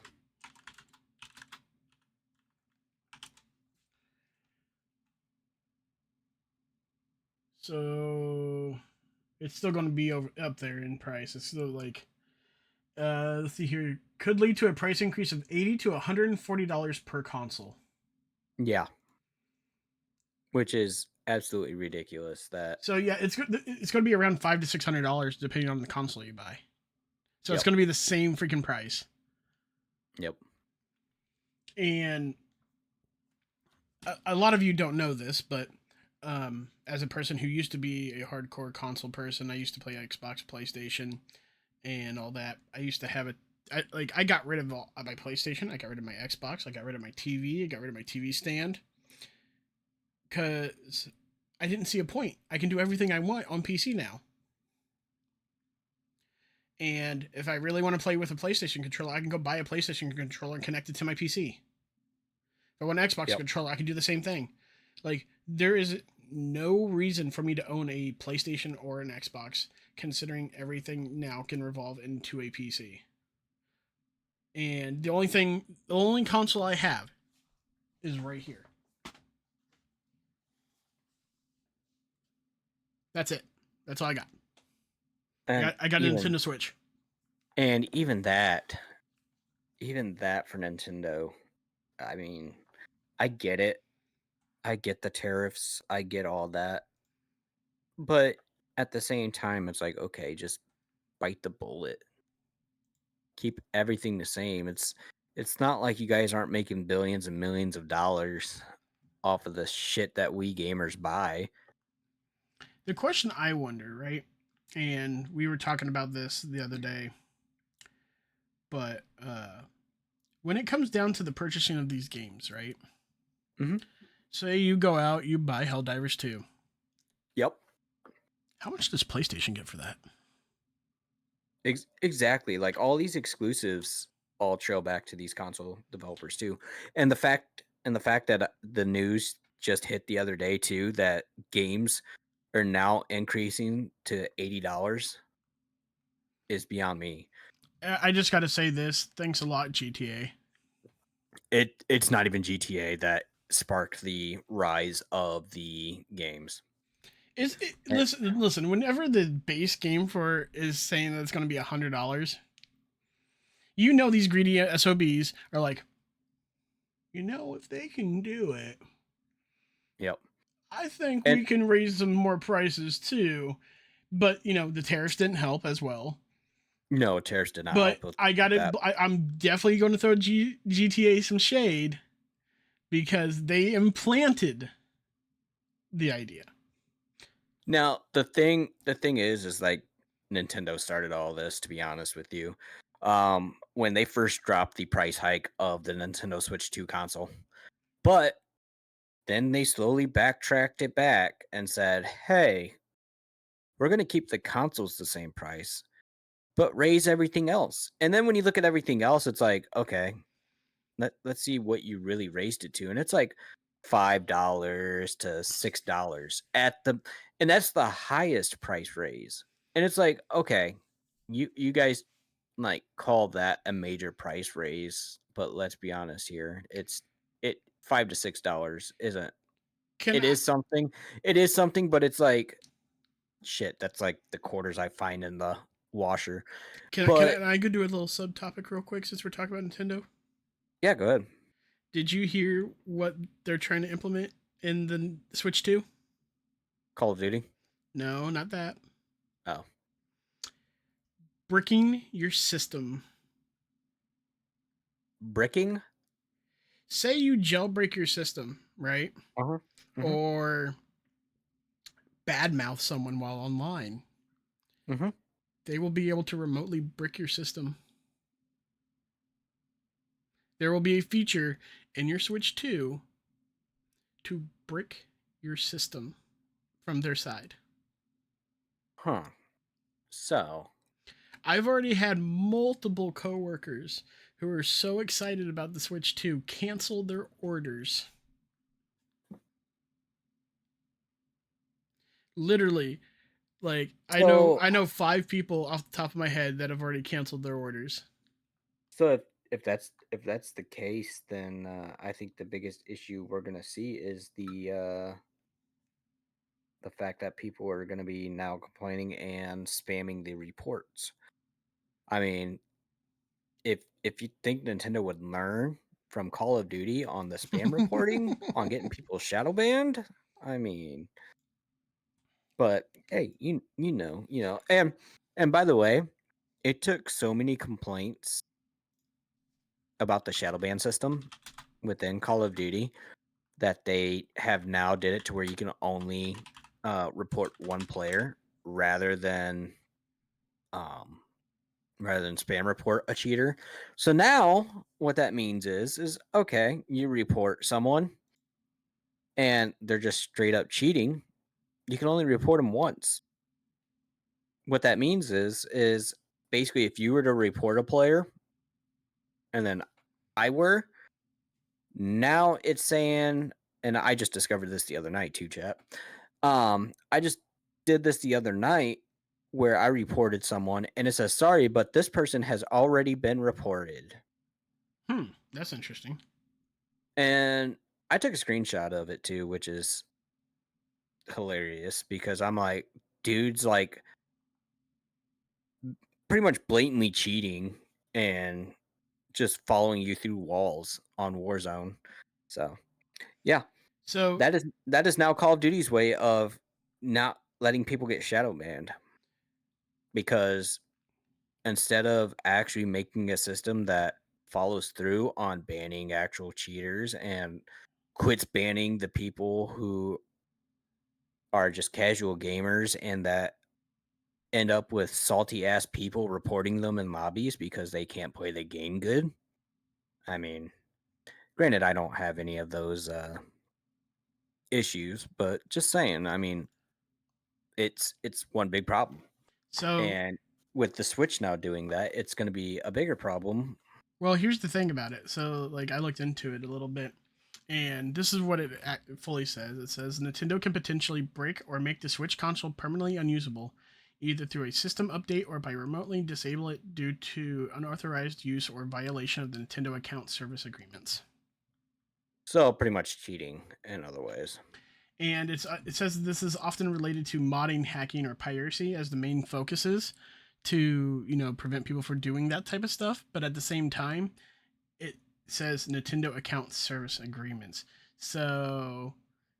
So it's still going to be up there in price. It's still like let's see here. Could lead to a price increase of $80 to $140 per console. Yeah. Which is absolutely ridiculous. So yeah, it's going to be around $500 to $600 depending on the console you buy. So it's going to be the same freaking price. Yep. And a lot of you don't know this, but as a person who used to be a hardcore console person, I used to play Xbox, PlayStation, and all that. I used to have I got rid of my PlayStation. I got rid of my Xbox. I got rid of my TV. I got rid of my TV stand because I didn't see a point. I can do everything I want on PC now. And if I really want to play with a PlayStation controller, I can go buy a PlayStation controller and connect it to my PC. If I want an Xbox controller, I can do the same thing. Like, there is no reason for me to own a PlayStation or an Xbox, considering everything now can revolve into a PC. And the only console I have is right here. That's it. That's all I got. And I got a Nintendo Switch. And even that for Nintendo, I mean, I get it. I get the tariffs. I get all that. But at the same time, it's like, okay, just bite the bullet. Keep everything the same. It's not like you guys aren't making billions and millions of dollars off of the shit that we gamers buy. The question I wonder, right? And we were talking about this the other day, but when it comes down to the purchasing of these games, right? Mm-hmm. Say you go out, you buy Helldivers 2. Yep. How much does PlayStation get for that? Exactly. Like all these exclusives all trail back to these console developers too. And the fact that the news just hit the other day too that games are now increasing to $80 is beyond me. I just got to say this. Thanks a lot, GTA. It's not even GTA that sparked the rise of the games. Listen. Whenever the base game for is saying that it's going to be $100, you know these greedy SOBs are like, if they can do it, Yep. I think we can raise some more prices too. But the tariffs didn't help as well. No, tariffs did not but help. I'm definitely going to throw GTA some shade because they implanted the idea. Now the thing is like Nintendo started all this, to be honest with you. when they first dropped the price hike of the Nintendo Switch 2 console. But then they slowly backtracked it back and said, "Hey, we're going to keep the consoles the same price, but raise everything else." And then when you look at everything else, it's like, okay, let's see what you really raised it to. And it's like $5 to $6 at the, and that's the highest price raise. And it's like, okay, you guys like call that a major price raise, but let's be honest here. It $5 to $6 isn't, Can it I is something. It is something, but it's like shit, that's like the quarters I find in the washer. But can I go do a little subtopic real quick since we're talking about Nintendo? yeah, go ahead. Did you hear what they're trying to implement in the Switch 2? Call of Duty. No, not that. Oh. Bricking your system. Bricking? Say you jailbreak your system, right? Uh-huh. Mm-hmm. Or badmouth someone while online. Mm-hmm. They will be able to remotely brick your system. There will be a feature in your Switch 2 to brick your system from their side. Huh. So I've already had multiple coworkers who are so excited about the Switch 2 cancel their orders. Literally, like so I know 5 people off the top of my head that have already canceled their orders. so if that's the case, then I think the biggest issue we're gonna see is the fact that people are gonna be now complaining and spamming the reports. I mean, if you think Nintendo would learn from Call of Duty on the spam reporting on getting people shadow banned, I mean, but hey, and by the way, it took so many complaints about the shadow ban system within Call of Duty that they have now did it to where you can only report one player rather than um spam report a cheater. So now what that means is okay, you report someone and they're just straight up cheating, you can only report them once. What that means is basically if you were to report a player and then I were, now it's saying, and I just discovered this the other night too, chat. I just did this the other night where I reported someone and it says sorry, but this person has already been reported. That's interesting. And I took a screenshot of it too, which is hilarious because I'm like, dude's like pretty much blatantly cheating and just following you through walls on Warzone. So yeah, So, that is now Call of Duty's way of not letting people get shadow banned because instead of actually making a system that follows through on banning actual cheaters and quits banning the people who are just casual gamers and that end up with salty ass people reporting them in lobbies because they can't play the game good. I mean, granted, I don't have any of those issues, but just saying, I mean, it's one big problem. so And with the Switch now doing that, it's going to be a bigger problem. well, here's the thing about it. So, like, I looked into it a little bit, and this is what it fully says. It says Nintendo can potentially break or make the Switch console permanently unusable, either through a system update or by remotely disable it due to unauthorized use or violation of the Nintendo account service agreements. So pretty much cheating in other ways. And it says this is often related to modding, hacking, or piracy as the main focuses to prevent people from doing that type of stuff. But at the same time, it says Nintendo account service agreements. So,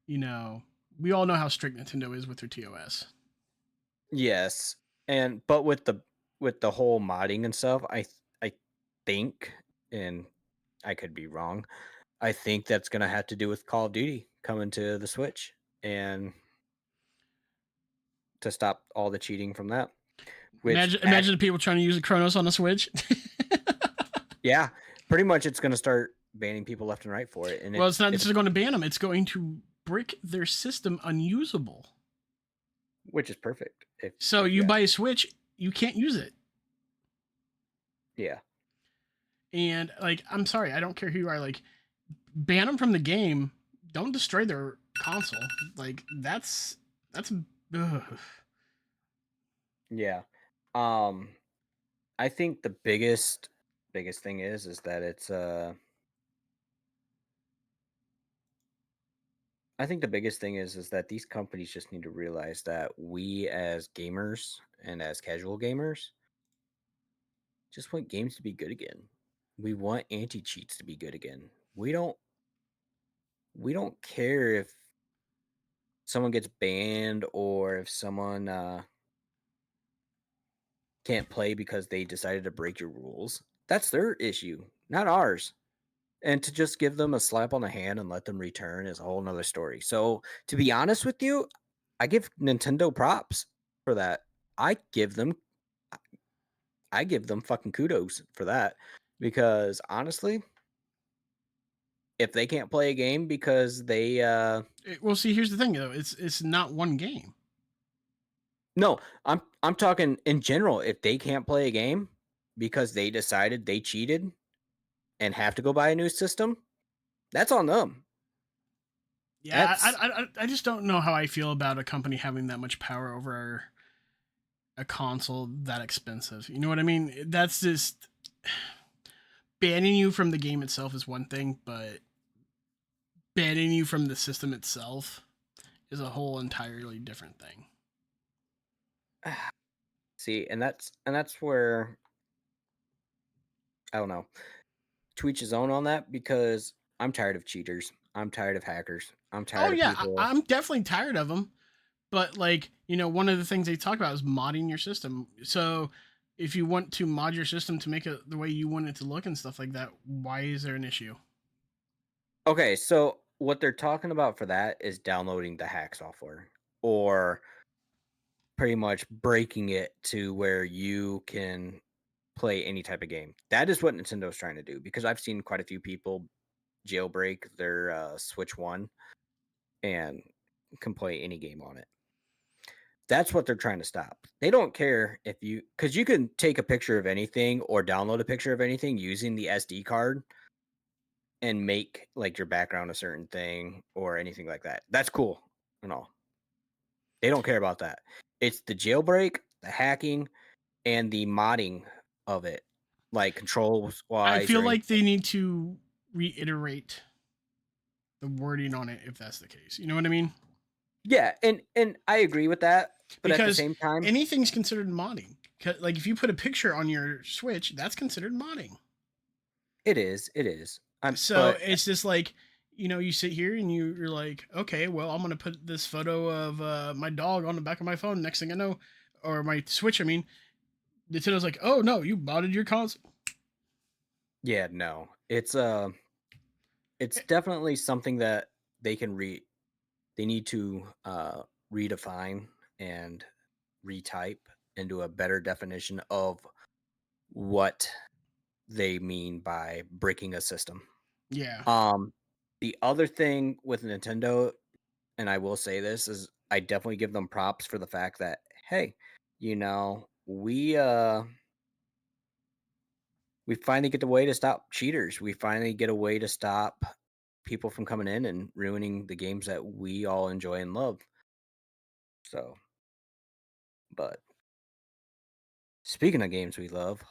you know, we all know how strict Nintendo is with their TOS. Yes. And but with the whole modding and stuff, I think, and I could be wrong, I think that's gonna have to do with Call of Duty coming to the Switch and to stop all the cheating from that. Which Imagine the people trying to use a Chronos on the Switch. yeah, pretty much it's going to start banning people left and right for it, and Well, it's not it's just going to ban them; it's going to break their system unusable. which is perfect. So if you you buy ask. a Switch, you can't use it. Yeah, And like, I'm sorry, I don't care who you are. Like, ban them from the game. Don't destroy their console. Like, that's. Ugh. yeah. Um, I think the biggest thing is that it's I think the biggest thing is that these companies just need to realize that we as gamers and as casual gamers just want games to be good again. We want anti-cheats to be good again. We don't care if someone gets banned or if someone can't play because they decided to break your rules. That's their issue, not ours. And to just give them a slap on the hand and let them return is a whole nother story. So to be honest with you, I give Nintendo props for that. I give them I give them fucking kudos for that. Because honestly, if they can't play a game because they Well, see, here's the thing though. It's not one game. no, I'm talking in general, if they can't play a game because they decided they cheated and have to go buy a new system, that's on them. Yeah, That's I just don't know how I feel about a company having that much power over a console that expensive. You know what I mean? That's just banning you from the game itself is one thing, but banning you from the system itself is a whole entirely different thing. see, and that's where I don't know. To each his own on that because I'm tired of cheaters. I'm tired of hackers. I'm Oh tired of yeah, people. I'm definitely tired of them. But like, one of the things they talk about is modding your system. So if you want to mod your system to make it the way you want it to look and stuff like that, why is there an issue? Okay, so what they're talking about for that is downloading the hack software or pretty much breaking it to where you can play any type of game. That is what Nintendo's trying to do because I've seen quite a few people jailbreak their Switch 1 and can play any game on it. That's what they're trying to stop. They don't care if because you can take a picture of anything or download a picture of anything using the SD card and make like your background a certain thing or anything like that. That's cool and all. They don't care about that. It's the jailbreak, the hacking, and the modding of it, like controls I wise feel or like anything. they need to reiterate the wording on it if that's the case. You know what I mean? Yeah, and I agree with that, but at the Because same time, anything's considered modding. Like if you put a picture on your Switch, that's considered modding. it is, it is. So But it's just like, you sit here and you're like, okay, well, I'm gonna put this photo of my dog on the back of my phone. Next thing I know, or my Switch, I mean, Nintendo's like, oh no, you modded your console. yeah, no, it's definitely something that they can they need to redefine and retype into a better definition of what they mean by breaking a system. Yeah, Um, the other thing with Nintendo, and I will say this, is I definitely give them props for the fact that, hey, we finally get a way to stop cheaters. We finally get a way to stop people from coming in and ruining the games that we all enjoy and love. So, but speaking of games we love,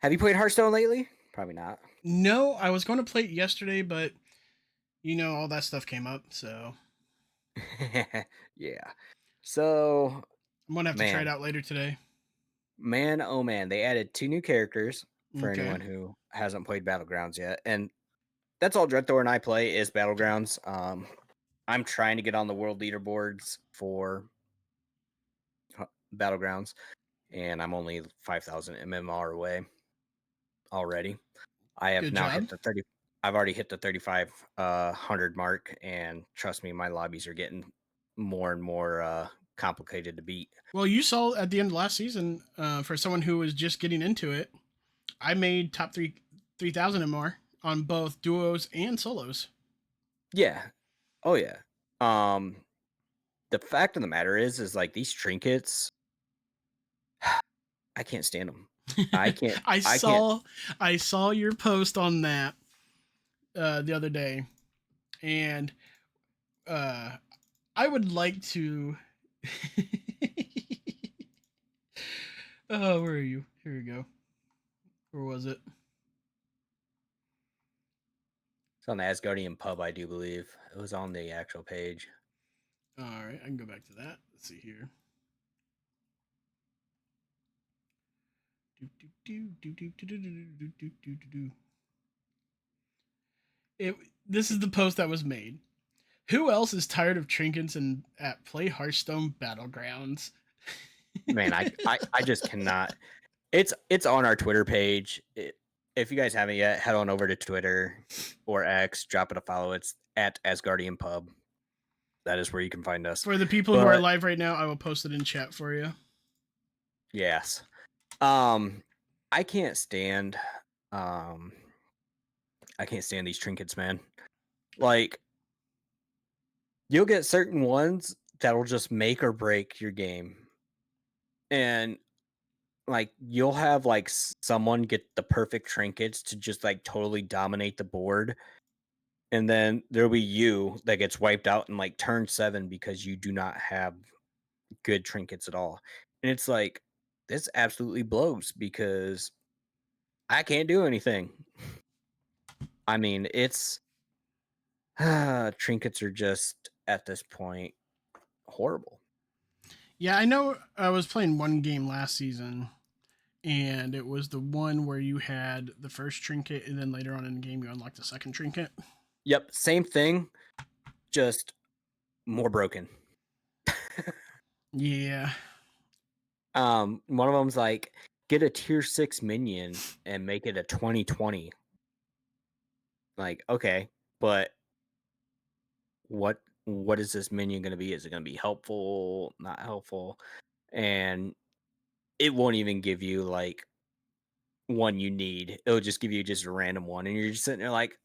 have you played Hearthstone lately? Probably not. no, I was going to play it yesterday, but all that stuff came up, so Yeah. So, I'm gonna have to try it man, out later today. man, oh man, they added 2 new characters for Okay, anyone who hasn't played Battlegrounds yet. And that's all Dreadthor and I play is Battlegrounds. I'm trying to get on the world leaderboards for Battlegrounds, and I'm only 5,000 MMR away already. I have good now job. hit the 30. I've already hit the 3,500 mark, and trust me, my lobbies are getting more and more complicated to beat. Well, you saw at the end of last season, for someone who was just getting into it, I made top 3,000 and more on both duos and solos. Yeah. Oh yeah. Um, the fact of the matter is like these trinkets, I can't stand them. I can't. I I can't. saw your post on that the other day, and uh, I would like to. Oh, where are you? Here we go. Where was it? It's on the Asgardian pub, I do believe. It was on the actual page. All right, I can go back to that. Let's see here. It. This is the post that was made. Who else is tired of trinkets and at Play Hearthstone Battlegrounds? Man, I just cannot. It's on our Twitter page. If you guys haven't yet, head on over to Twitter or X, drop it a follow. It's at Asgardian Pub. That is where you can find us. For the people who are live right now, I will post it in chat for you. Yes. I can't stand these trinkets, man. Like, you'll get certain ones that'll just make or break your game. And like you'll have like someone get the perfect trinkets to just like totally dominate the board, and then there'll be you that gets wiped out in like turn 7 because you do not have good trinkets at all. And it's like, this absolutely blows because I can't do anything. I mean, it's trinkets are just at this point horrible. Yeah, I know I was playing one game last season, and it was the one where you had the first trinket, and then later on in the game, you unlocked the second trinket. Yep, same thing, just more broken. Yeah. One of them's like, get a tier 6 minion and make it a 2020. Like, okay, but what is this minion going to be? Is it going to be helpful, not helpful? And it won't even give you like one you need. It'll just give you just a random one, and you're just sitting there like,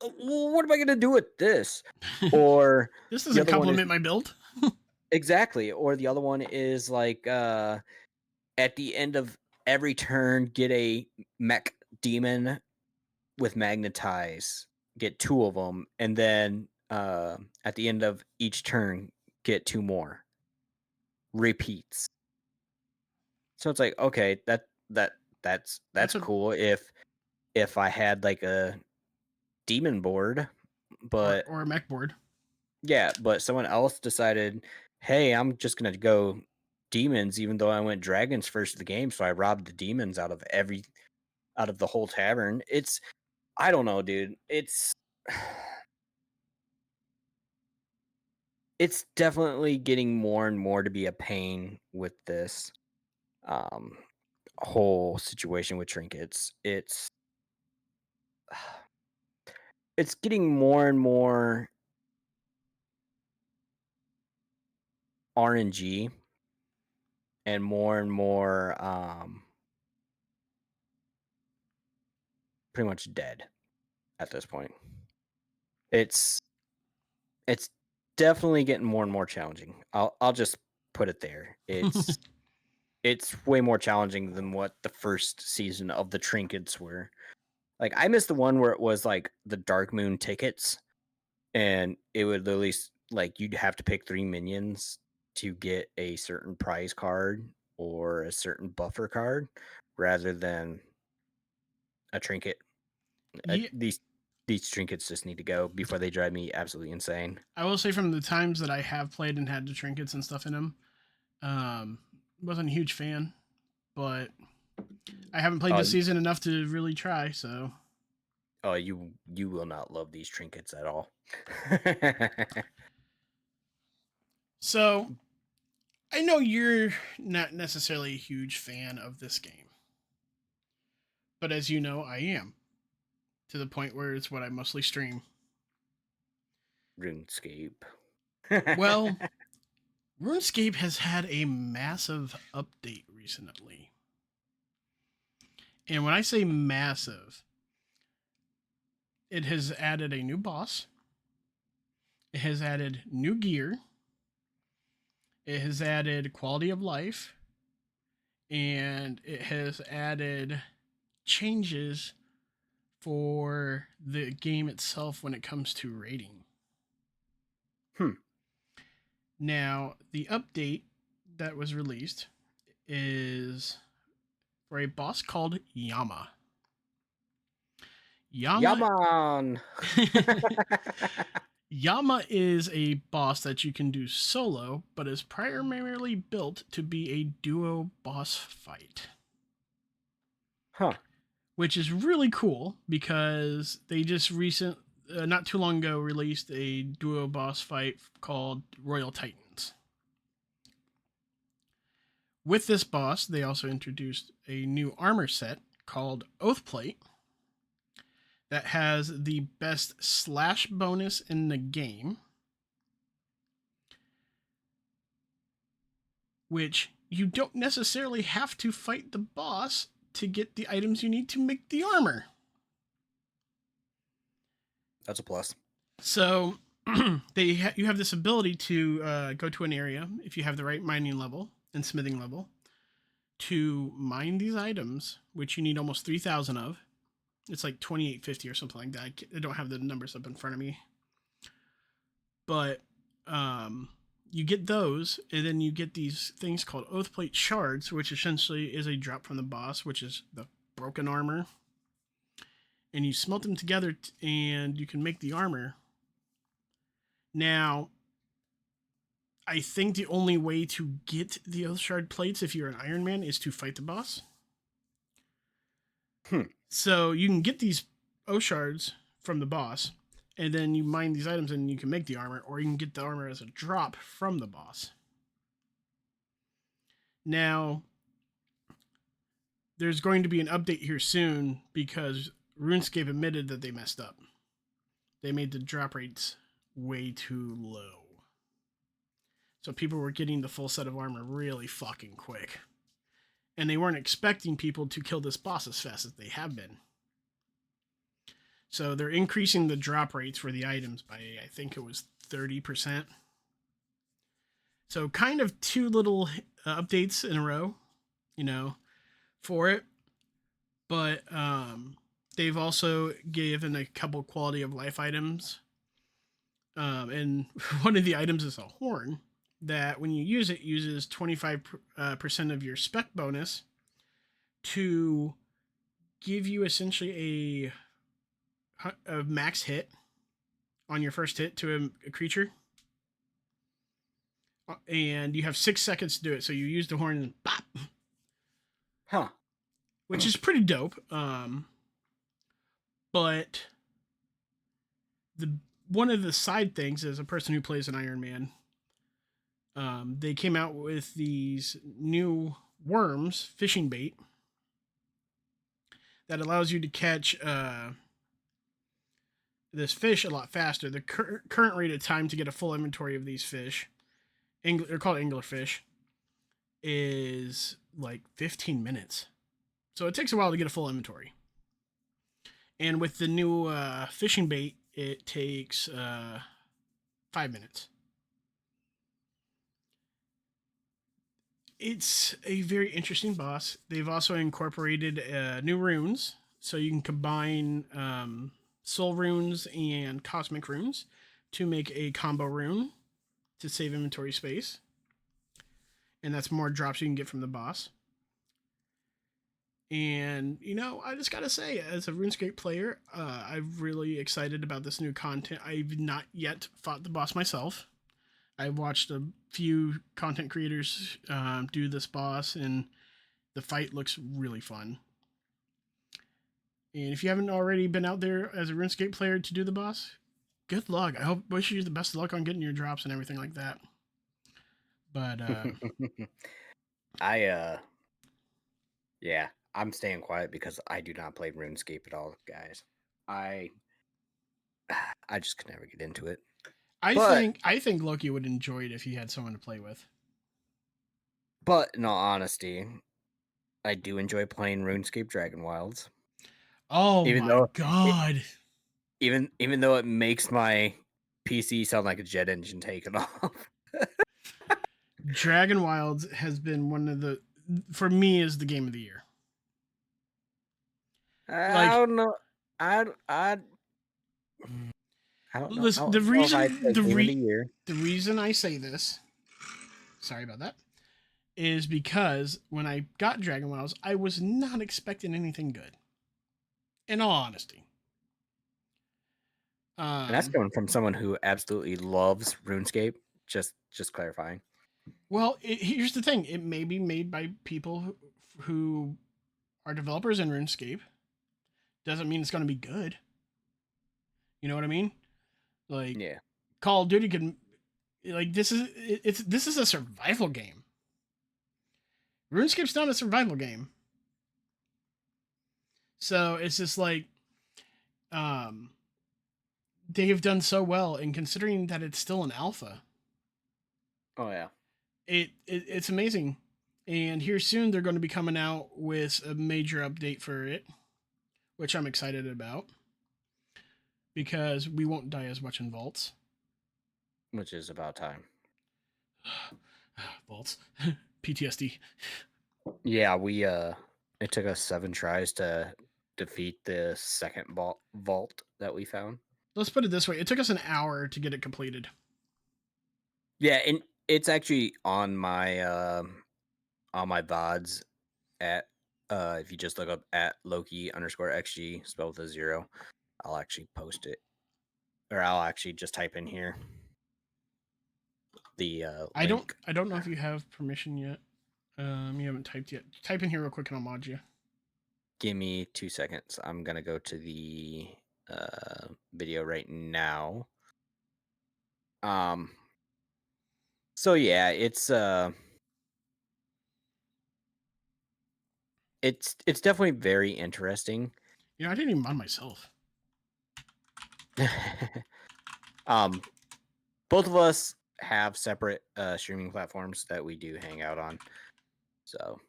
well, what am I going to do with this? Or this the doesn't other one is complement my build. exactly. Or the other one is like, at the end of every turn, get a mech demon with magnetize, get 2 of them, and then at the end of each turn, get 2 more. Repeats. So it's like, okay, that's That's what, cool if I had like a demon board, but or a mech board. yeah, but someone else decided, hey, I'm just gonna go demons, even though I went dragons first of the game, so I robbed the demons out of the whole tavern. It's, I don't know, dude. It's definitely getting more and more to be a pain with this um whole situation with trinkets. It's getting more and more RNG and more pretty much dead at this point. It's it's definitely getting more and more challenging. I'll just put it there. It's way more challenging than what the first season of the trinkets were. Like, I missed the one where it was like the Dark Moon tickets, and it would literally like you'd have to pick 3 minions to get a certain prize card or a certain buffer card rather than a trinket. Yeah, These trinkets just need to go before they drive me absolutely insane. I will say from the times that I have played and had the trinkets and stuff in them, um, wasn't a huge fan, but I haven't played Uh, this season enough to really try. So, you will not love these trinkets at all. so I know you're not necessarily a huge fan of this game, but as you know, I am, to the point where it's what I mostly stream. RuneScape. Well, RuneScape has had a massive update recently. And when I say massive, it has added a new boss. It has added new gear. It has added quality of life. And it has added changes for the game itself when it comes to rating. Hmm. Now, the update that was released is for a boss called Yama. Yama Yaman. Yama is a boss that you can do solo, but is primarily built to be a duo boss fight. Huh. Which is really cool because they just not too long ago released a duo boss fight called Royal Titans. With this boss, they also introduced a new armor set called Oathplate that has the best slash bonus in the game, which you don't necessarily have to fight the boss to get the items you need to make the armor. That's a plus. So you have this ability to go to an area if you have the right mining level and smithing level to mine these items, which you need almost 3,000 of. It's like 2850 or something like that. I don't have the numbers up in front of me, but you get those, and then you get these things called Oathplate shards, which essentially is a drop from the boss, which is the broken armor. And you smelt them together, and you can make the armor. Now, I think the only way to get the Oath Shard plates if you're an Iron Man is to fight the boss. So you can get these Oath Shards from the boss, and then you mine these items and you can make the armor, or you can get the armor as a drop from the boss. Now, there's going to be an update here soon because RuneScape admitted that they messed up. They made the drop rates way too low. So people were getting the full set of armor really fucking quick. And they weren't expecting people to kill this boss as fast as they have been. So they're increasing the drop rates for the items by, I think it was 30%. So kind of two little updates in a row, for it. But they've also given a couple quality of life items. And one of the items is a horn that when you use it, uses 25% of your spec bonus to give you essentially a max hit on your first hit to a creature. And you have 6 seconds to do it. So you use the horn and bop. Huh. Which is pretty dope. But one of the side things as a person who plays an Iron Man, they came out with these new worms, fishing bait, that allows you to catch this fish a lot faster. The current rate of time to get a full inventory of these fish, they're called anglerfish, is like 15 minutes. So it takes a while to get a full inventory. And with the new fishing bait, it takes 5 minutes. It's a very interesting boss. They've also incorporated new runes, so you can combine soul runes and cosmic runes to make a combo rune to save inventory space. And that's more drops you can get from the boss. And, I just got to say, as a RuneScape player, I'm really excited about this new content. I've not yet fought the boss myself. I've watched a few content creators do this boss, and the fight looks really fun. And if you haven't already been out there as a RuneScape player to do the boss, good luck. Wish you the best of luck on getting your drops and everything like that. But yeah, I'm staying quiet because I do not play RuneScape at all, guys. I just could never get into it. But I think Loki would enjoy it if he had someone to play with. in all honesty, I do enjoy playing RuneScape Dragon Wilds. Oh Even my though it, god. even though it makes my PC sound like a jet engine taking off. Dragon Wilds has been one of the, for me, is the game of the year. I Like, don't know. I I I don't know. I listen, don't know if I'd say game of the year. the reason I say this, sorry about that, is because when I got Dragon Wilds, I was not expecting anything good. In all honesty. And that's Um, coming from someone who absolutely loves RuneScape. Just clarifying. well, here's the thing: it may be made by people who are developers in RuneScape. Doesn't mean it's going to be good. You know what I mean? Like, Yeah. Call of Duty can, like, this is a survival game. RuneScape's not a survival game. So it's just like, um, they have done so well, and considering that it's still an alpha, Oh yeah. it's amazing. And here soon they're going to be coming out with a major update for it, which I'm excited about because we won't die as much in vaults. Which is about time. Vaults, PTSD. Yeah, we it took us 7 tries to defeat the second vault that we found. Let's put it this way: it took us an hour to get it completed. Yeah, and it's actually on my VODs at if you just look up at Loki_XG spelled with a 0, I'll actually post it. Or I'll actually just type in here the link. I don't know if you have permission yet. You haven't typed yet. Type in here real quick and I'll mod you. Give me 2 seconds. I'm gonna go to the video right now. So yeah, it's definitely very interesting. You know, I didn't even mod myself. um Both of us have separate streaming platforms that we do hang out on. So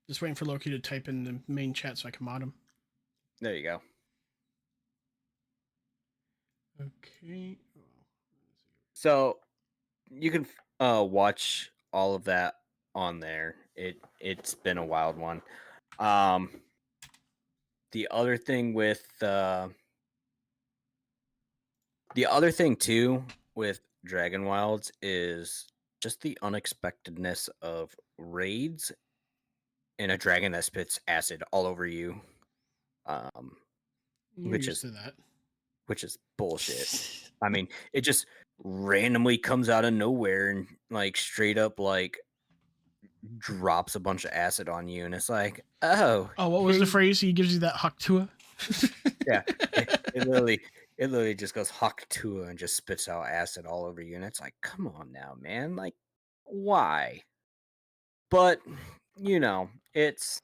Just waiting for Loki to type in the main chat so I can mod him. there you go. Okay. So you can watch all of that on there. It's been a wild one. The other thing with the other thing too with Dragon Wilds is just the unexpectedness of raids and a dragon that spits acid all over you. You're Which used is to that. bullshit. I mean, it just randomly comes out of nowhere and like straight up like drops a bunch of acid on you, and it's like, oh, Oh, what was the hey, phrase? He gives you that Haktua? yeah. It literally just goes huck to and just spits out acid all over you, and it's like, come on now, man, like, why? But it's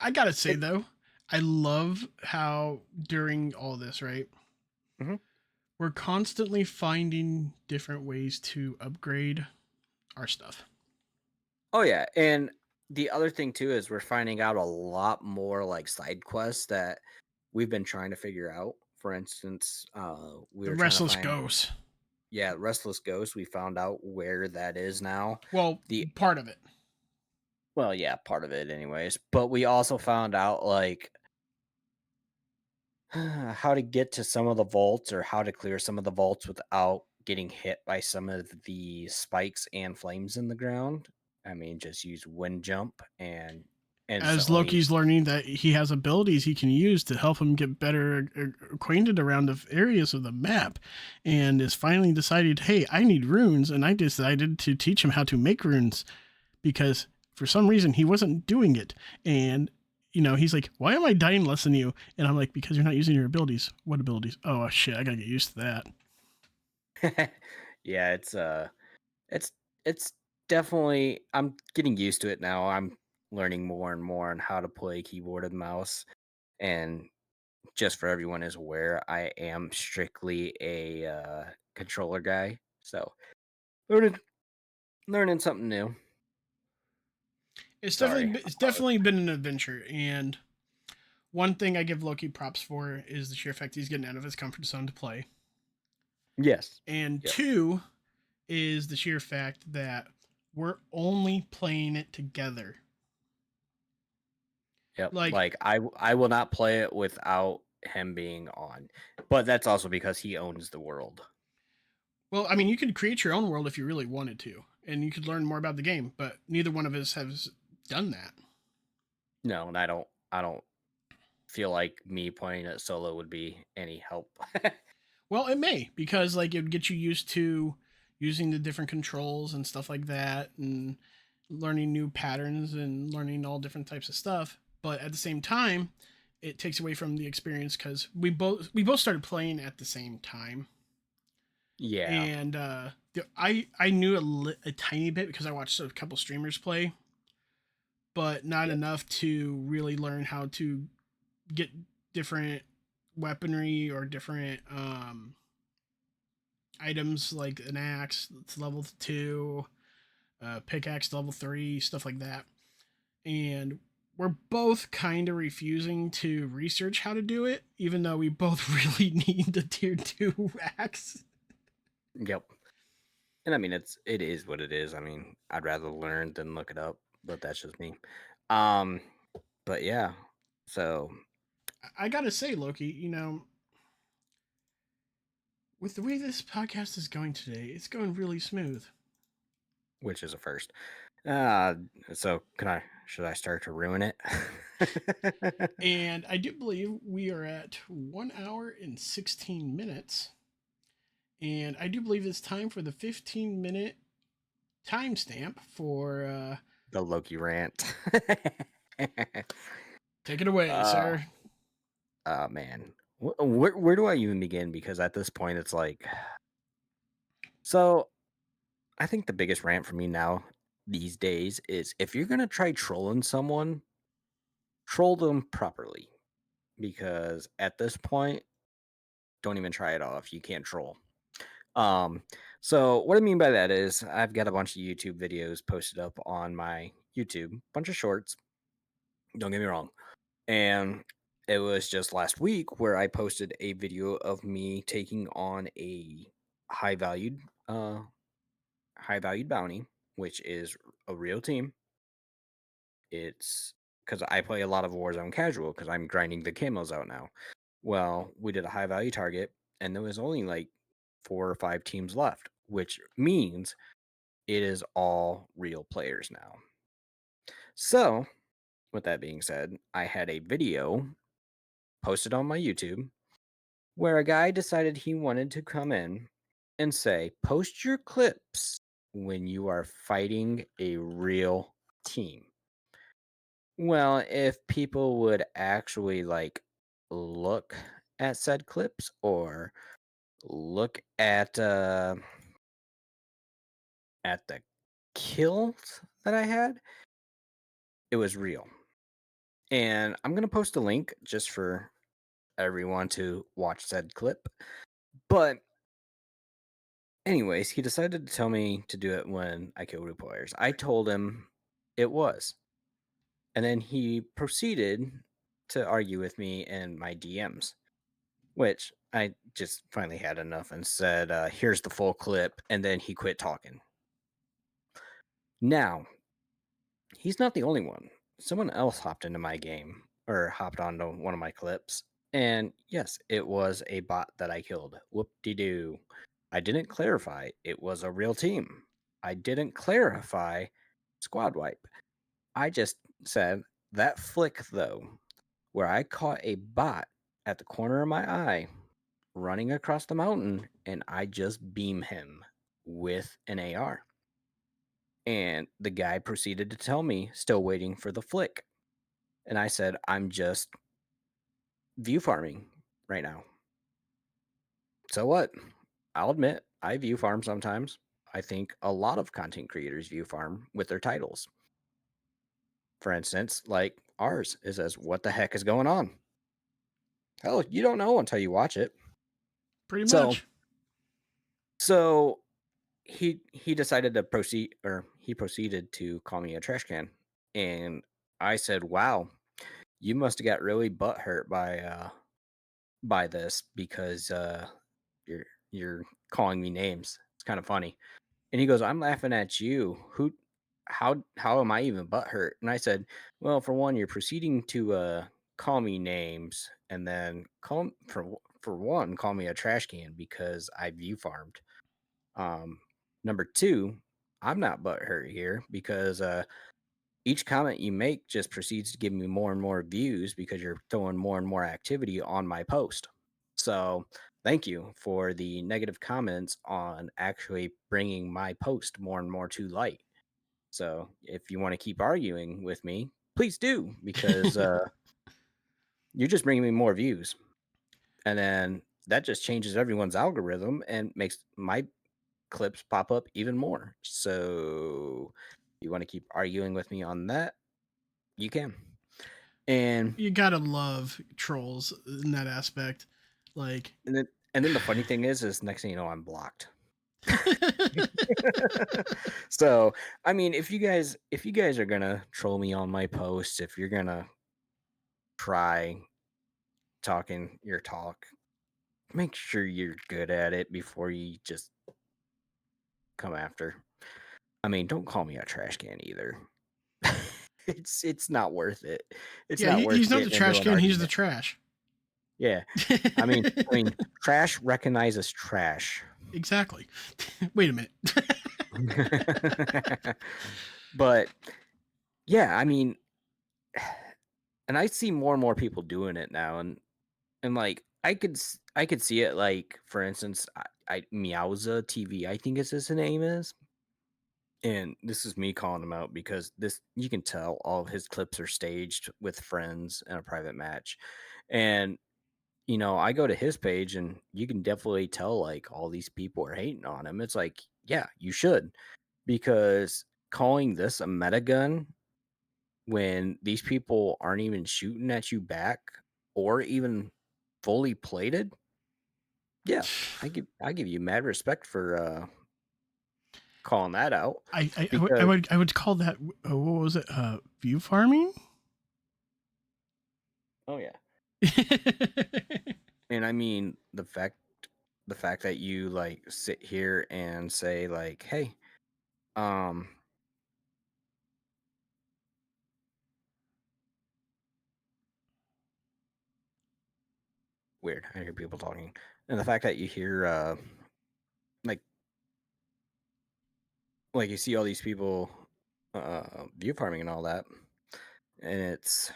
I gotta say it. though, I love how during all this, right? Mhm. We're constantly finding different ways to upgrade our stuff. Oh yeah, and the other thing too is we're finding out a lot more like side quests that we've been trying to figure out. For instance, we The were trying to restless find ghost. Restless Ghost. We found out where that is now. Well, The part of it. Well, yeah, part of it anyways. But we also found out like how to get to some of the vaults or how to clear some of the vaults without getting hit by some of the spikes and flames in the ground. I mean, just use wind jump and As instantly. Loki's learning that he has abilities he can use to help him get better acquainted around the areas of the map, and is finally decided, hey, I need runes, and I decided to teach him how to make runes because for some reason he wasn't doing it, and he's like, why am I dying less than you? And I'm like, because you're not using your abilities. What abilities? Oh shit, I gotta get used to that. Yeah, it's it's definitely, I'm getting used to it now. I'm learning more and more on how to play keyboard and mouse, and just for everyone is aware, I am strictly a controller guy. So learning learning something new. Sorry It's about definitely been an adventure, and one thing I give Loki props for is the sheer fact he's getting out of his comfort zone to play, it. Yes. and Yep. two is the sheer fact that we're only playing it together. Yep. Like, Like I will not play it without him being on. But that's also because he owns the world. well, I mean, you could create your own world if you really wanted to, and you could learn more about the game, but neither one of us has done that. No, and I don't feel like me playing it solo would be any help. Well, it may, because like it would get you used to using the different controls and stuff like that, and learning new patterns and learning all different types of stuff. But at the same time, it takes away from the experience because we both started playing at the same time, Yeah. and I knew a tiny bit because I watched a couple streamers play, but not Yep. enough to really learn how to get different weaponry or different items like an axe that's level 2, pickaxe level 3, stuff like that. And we're both kind of refusing to research how to do it, even though we both really need the tier 2 axe. Yep. And I mean it is what it is. I mean, I'd rather learn than look it up, but that's just me. Um but yeah. So, I gotta say, Loki, with the way this podcast is going today, it's going really smooth. which is a first. Uh so can I should I start to ruin it? And I do believe we are at 1 hour and 16 minutes. And I do believe it's time for the 15-minute timestamp for The Loki rant. take it away, uh sir. man. Where do I even begin? Because at this point it's like, so I think the biggest rant for me now these days is if you're gonna try trolling someone, troll them properly. Because at this point, don't even try it off. You can't troll. Um, so what I mean by that is I've got a bunch of YouTube videos posted up on my YouTube, bunch of shorts. Don't get me wrong. And it was just last week where I posted a video of me taking on a high valued uh high valued bounty, which is a real team. It's because I play a lot of Warzone casual because I'm grinding the camos out now. Well, we did a high value target, and there was only like 4 or 5 teams left, which means it is all real players now. So, with that being said, I had a video posted on my YouTube where a guy decided he wanted to come in and say, post your clips when you are fighting a real team. Well, if people would actually like look at said clips or look at the kills that I had, it was real. And I'm gonna post a link just for everyone to watch said clip. But anyways, he decided to tell me to do it when I killed real players. I told him it was. And then he proceeded to argue with me in my DMs, which I just finally had enough and said, here's the full clip. And then he quit talking. Now, he's not the only one. Someone else hopped into my game or hopped onto one of my clips. And yes, it was a bot that I killed. Whoop de doo. I didn't clarify it was a real team. I didn't clarify squad wipe. I just said that flick, though, where I caught a bot at the corner of my eye running across the mountain and I just beam him with an AR. And the guy proceeded to tell me, still waiting for the flick. And I said, I'm just view farming right now. So what? I'll admit, I view farm sometimes. I think a lot of content creators view farm with their titles. For instance, like ours is as what the heck is going on? Hell, you don't know until you watch it. Pretty So, much. so he decided to proceed, or he proceeded to call me a trash can, and I said, "Wow, you must have got really butthurt by this because you're you're calling me names. It's kind of funny." And he goes, "I'm laughing at you. How am I even butthurt?" And I said, "Well, for one, you're proceeding to call me names, and then for one, call me a trash can because I view farmed. Um, number two, I'm not butthurt here because each comment you make just proceeds to give me more and more views because you're throwing more and more activity on my post. So thank you for the negative comments on actually bringing my post more and more to light. So if you want to keep arguing with me, please do because you're just bringing me more views, and then that just changes everyone's algorithm and makes my clips pop up even more. So you want to keep arguing with me on that, you can. And You gotta love trolls in that aspect. Like, and then and then the funny thing is next thing you know, I'm blocked. So I mean, if you guys are gonna troll me on my posts, if you're gonna try talking your talk, make sure you're good at it before you just come after. I mean, don't call me a trash can either. It's not worth it. It's yeah, not worth he's not the getting into trash an can, he's the argument. trash. Yeah. I mean, trash recognizes trash. Exactly. Wait a minute. But yeah, I mean, and I see more and more people doing it now, and like I could see it. Like for instance, I Meowza TV, I think is his name is, and this is me calling him out because this you can tell all of his clips are staged with friends in a private match, and I go to his page and you can definitely tell like all these people are hating on him. It's like, yeah, you should, because calling this a meta gun when these people aren't even shooting at you back or even fully plated, yeah, I give you mad respect for calling that out because I would call that, what was it? View farming? oh yeah. And I mean the fact that you like sit here and say like, hey, um weird. I hear people talking. And the fact that you hear like you see all these people view farming and all that. And it's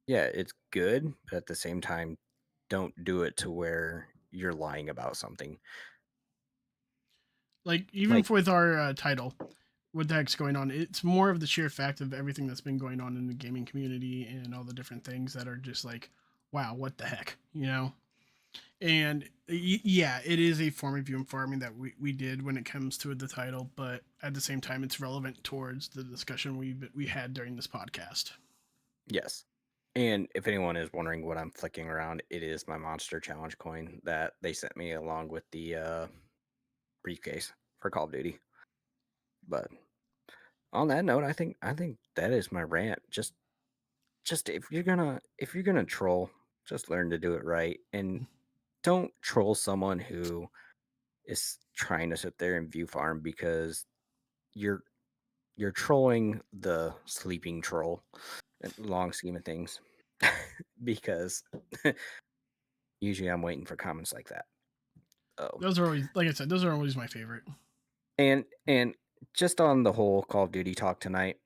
yeah, it's good, but at the same time, don't do it to where you're lying about something. Like, even Like with our title, what the heck's going on? It's more of the sheer fact of everything that's been going on in the gaming community and all the different things that are just like, wow, what the heck, you know? And yeah, it is a form of view farming that we did when it comes to the title, but at the same time, it's relevant towards the discussion we had during this podcast. yes. And if anyone is wondering what I'm flicking around, it is my Monster Challenge coin that they sent me along with the briefcase for Call of Duty. But on that note, I think that is my rant. Just if you're gonna troll, just learn to do it right, and don't troll someone who is trying to sit there and view farm because you're you're trolling the sleeping troll in the long scheme of things. Because usually I'm waiting for comments like that. Oh, Those are always, like I said, those are always my favorite. and just on the whole Call of Duty talk tonight,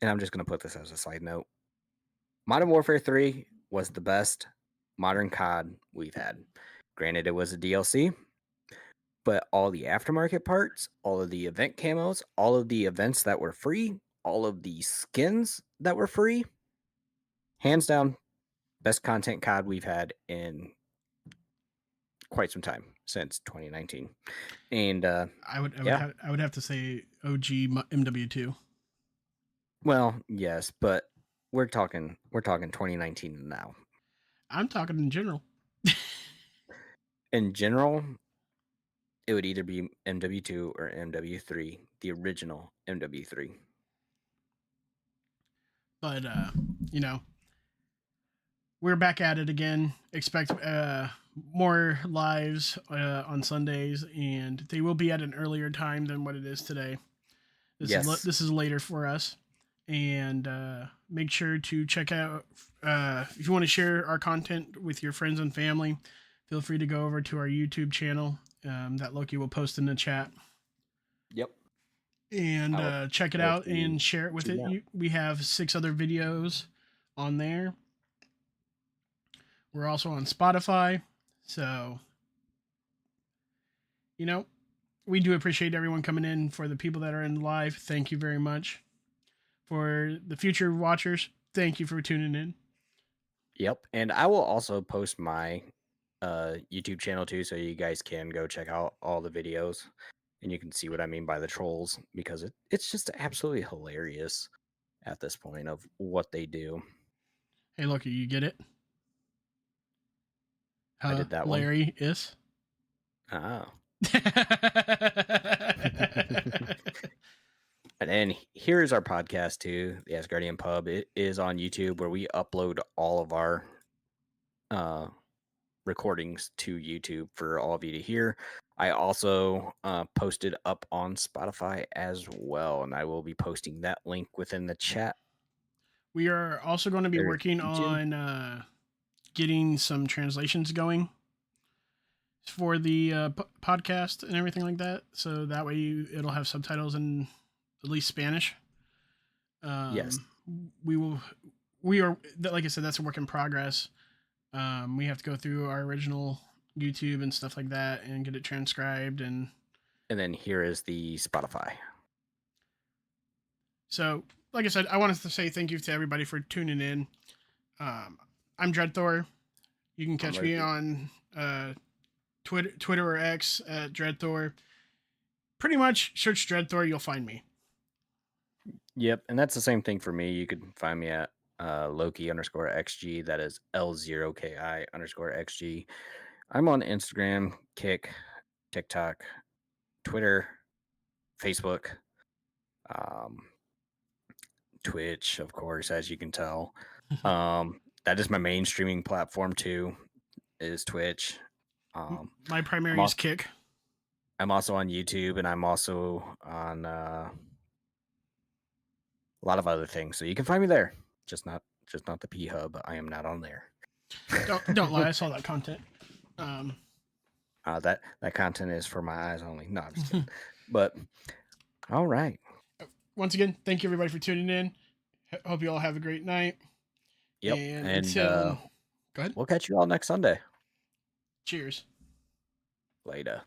and I'm just gonna put this as a side note. Modern Warfare 3 was the best modern COD we've had. Granted, it was a DLC, but all the aftermarket parts, all of the event camos, all of the events that were free, all of the skins that were free, hands down, best content COD we've had in quite some time since 2019. And yeah, I would have to say OG MW2. well, yes, but we're talking 2019 now. I'm talking in general. In general, it would either be MW2 or MW3, the original MW3. But you know, we're back at it again. Expect more lives on Sundays, and they will be at an earlier time than what it is today. Yes. This is later for us, and make sure to check out if you want to share our content with your friends and family. Feel free to go over to our YouTube channel that Loki will post in the chat. Yep. And check it out and share it with it. Yeah. We have 6 other videos on there. We're also on Spotify. So, you know, we do appreciate everyone coming in. For the people that are in live, thank you very much. For the future watchers, thank you for tuning in. Yep. And I will also post my YouTube channel too, so you guys can go check out all the videos and you can see what I mean by the trolls, because it's just absolutely hilarious at this point of what they do. Hey, Loki, you get it? I did that one. Larry is. Oh. And then here is our podcast too, the Asgardian Pub. It is on YouTube, where we upload all of our recordings to YouTube for all of you to hear. I also posted up on Spotify as well, and I will be posting that link within the chat. We are also going to be working on getting some translations going for the podcast and everything like that, so that way it'll have subtitles in at least Spanish. Yes, we are, like I said, that's a work in progress. We have to go through our original YouTube and stuff like that and get it transcribed, and then here is the Spotify. So, like I said, I wanted to say thank you to everybody for tuning in. I'm Dreadthor. You can catch me on Twitter or X at Dreadthor. Pretty much search Dreadthor, you'll find me. Yep, and that's the same thing for me. You can find me at Loki_XG. That is L0KI_XG. I'm on Instagram, Kick, TikTok, Twitter, Facebook, Twitch, of course, as you can tell. That is my main streaming platform too, is Twitch. My primary is Kick. I'm also on YouTube, and I'm also on a lot of other things. So you can find me there. Just not the P Hub. I am not on there. Don't lie, I saw that content. That content is for my eyes only. No, I'm just kidding. But all right. Once again, thank you everybody for tuning in. Hope you all have a great night. Yep. And go ahead. We'll catch you all next Sunday. Cheers. Later.